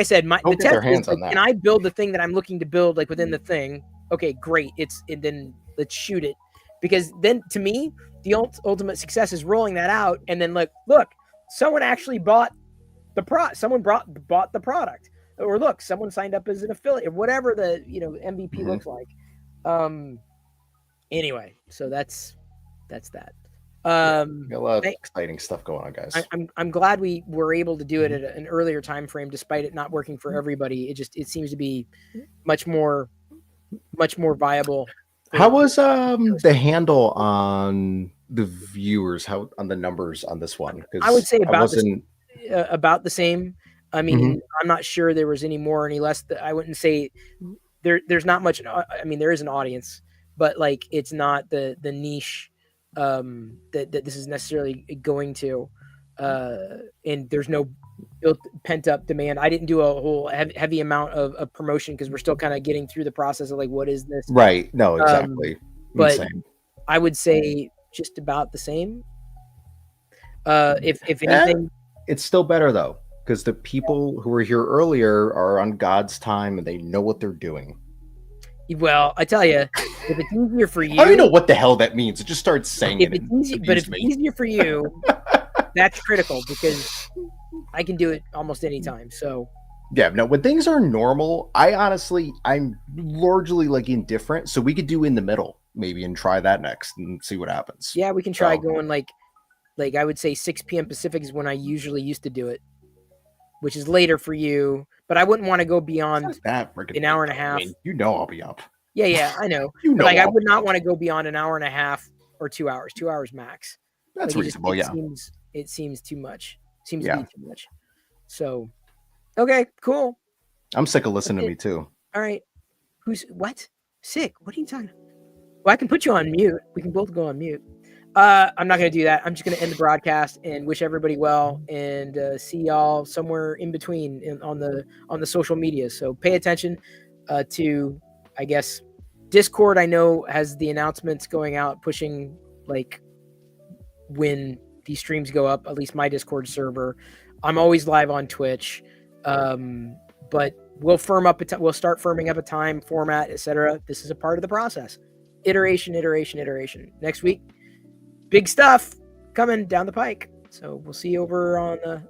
said, the test is like, can I build the thing that I'm looking to build like within the thing? Okay, great. Then let's shoot it, because then to me the ultimate success is rolling that out, and then look, someone actually bought the someone bought the product, or look, someone signed up as an affiliate, or whatever the MVP looks like. Anyway, so that's that. A lot of exciting stuff going on, guys. I'm glad we were able to do it at an earlier time frame, despite it not working for everybody. It seems to be much more viable. How was the handle on the viewers? How on the numbers on this one? I would say about the same. I mean, I'm not sure there was any more or any less. I wouldn't say there's not much. I mean, there is an audience, but like it's not the niche that this is necessarily going to, and there's no pent up demand. I didn't do a whole heavy amount of promotion, because we're still kind of getting through the process of like, what is this? Right. No, exactly. But insane. I would say just about the same. If anything, it's still better though, because the people who were here earlier are on God's time and they know what they're doing. Well, I tell you, if it's easier for you, I don't know what the hell that means. It just starts saying if it's easier for you, that's critical, because I can do it almost any time. So yeah, no, when things are normal, I'm largely like indifferent. So we could do in the middle maybe and try that next and see what happens. Yeah, we can try going like I would say 6 p.m. Pacific is when I usually used to do it, which is later for you. But I wouldn't want to go beyond an hour and a half. I mean, I'll be up. Yeah, I know. I would not want to go beyond an hour and a half or 2 hours. 2 hours max. That's reasonable. It seems too much. Seems to be too much. So, okay, cool. I'm sick of listening to me too. All right. What? Sick? What are you talking about? Well, I can put you on mute. We can both go on mute. I'm not going to do that. I'm just going to end the broadcast and wish everybody well, and see y'all somewhere in between on the social media. So pay attention to, I guess, Discord, I know, has the announcements going out, pushing like when these streams go up, at least my Discord server. I'm always live on Twitch. But we'll we'll start firming up a time, format, etc. This is a part of the process. Iteration. Next week, big stuff coming down the pike. So we'll see you over on the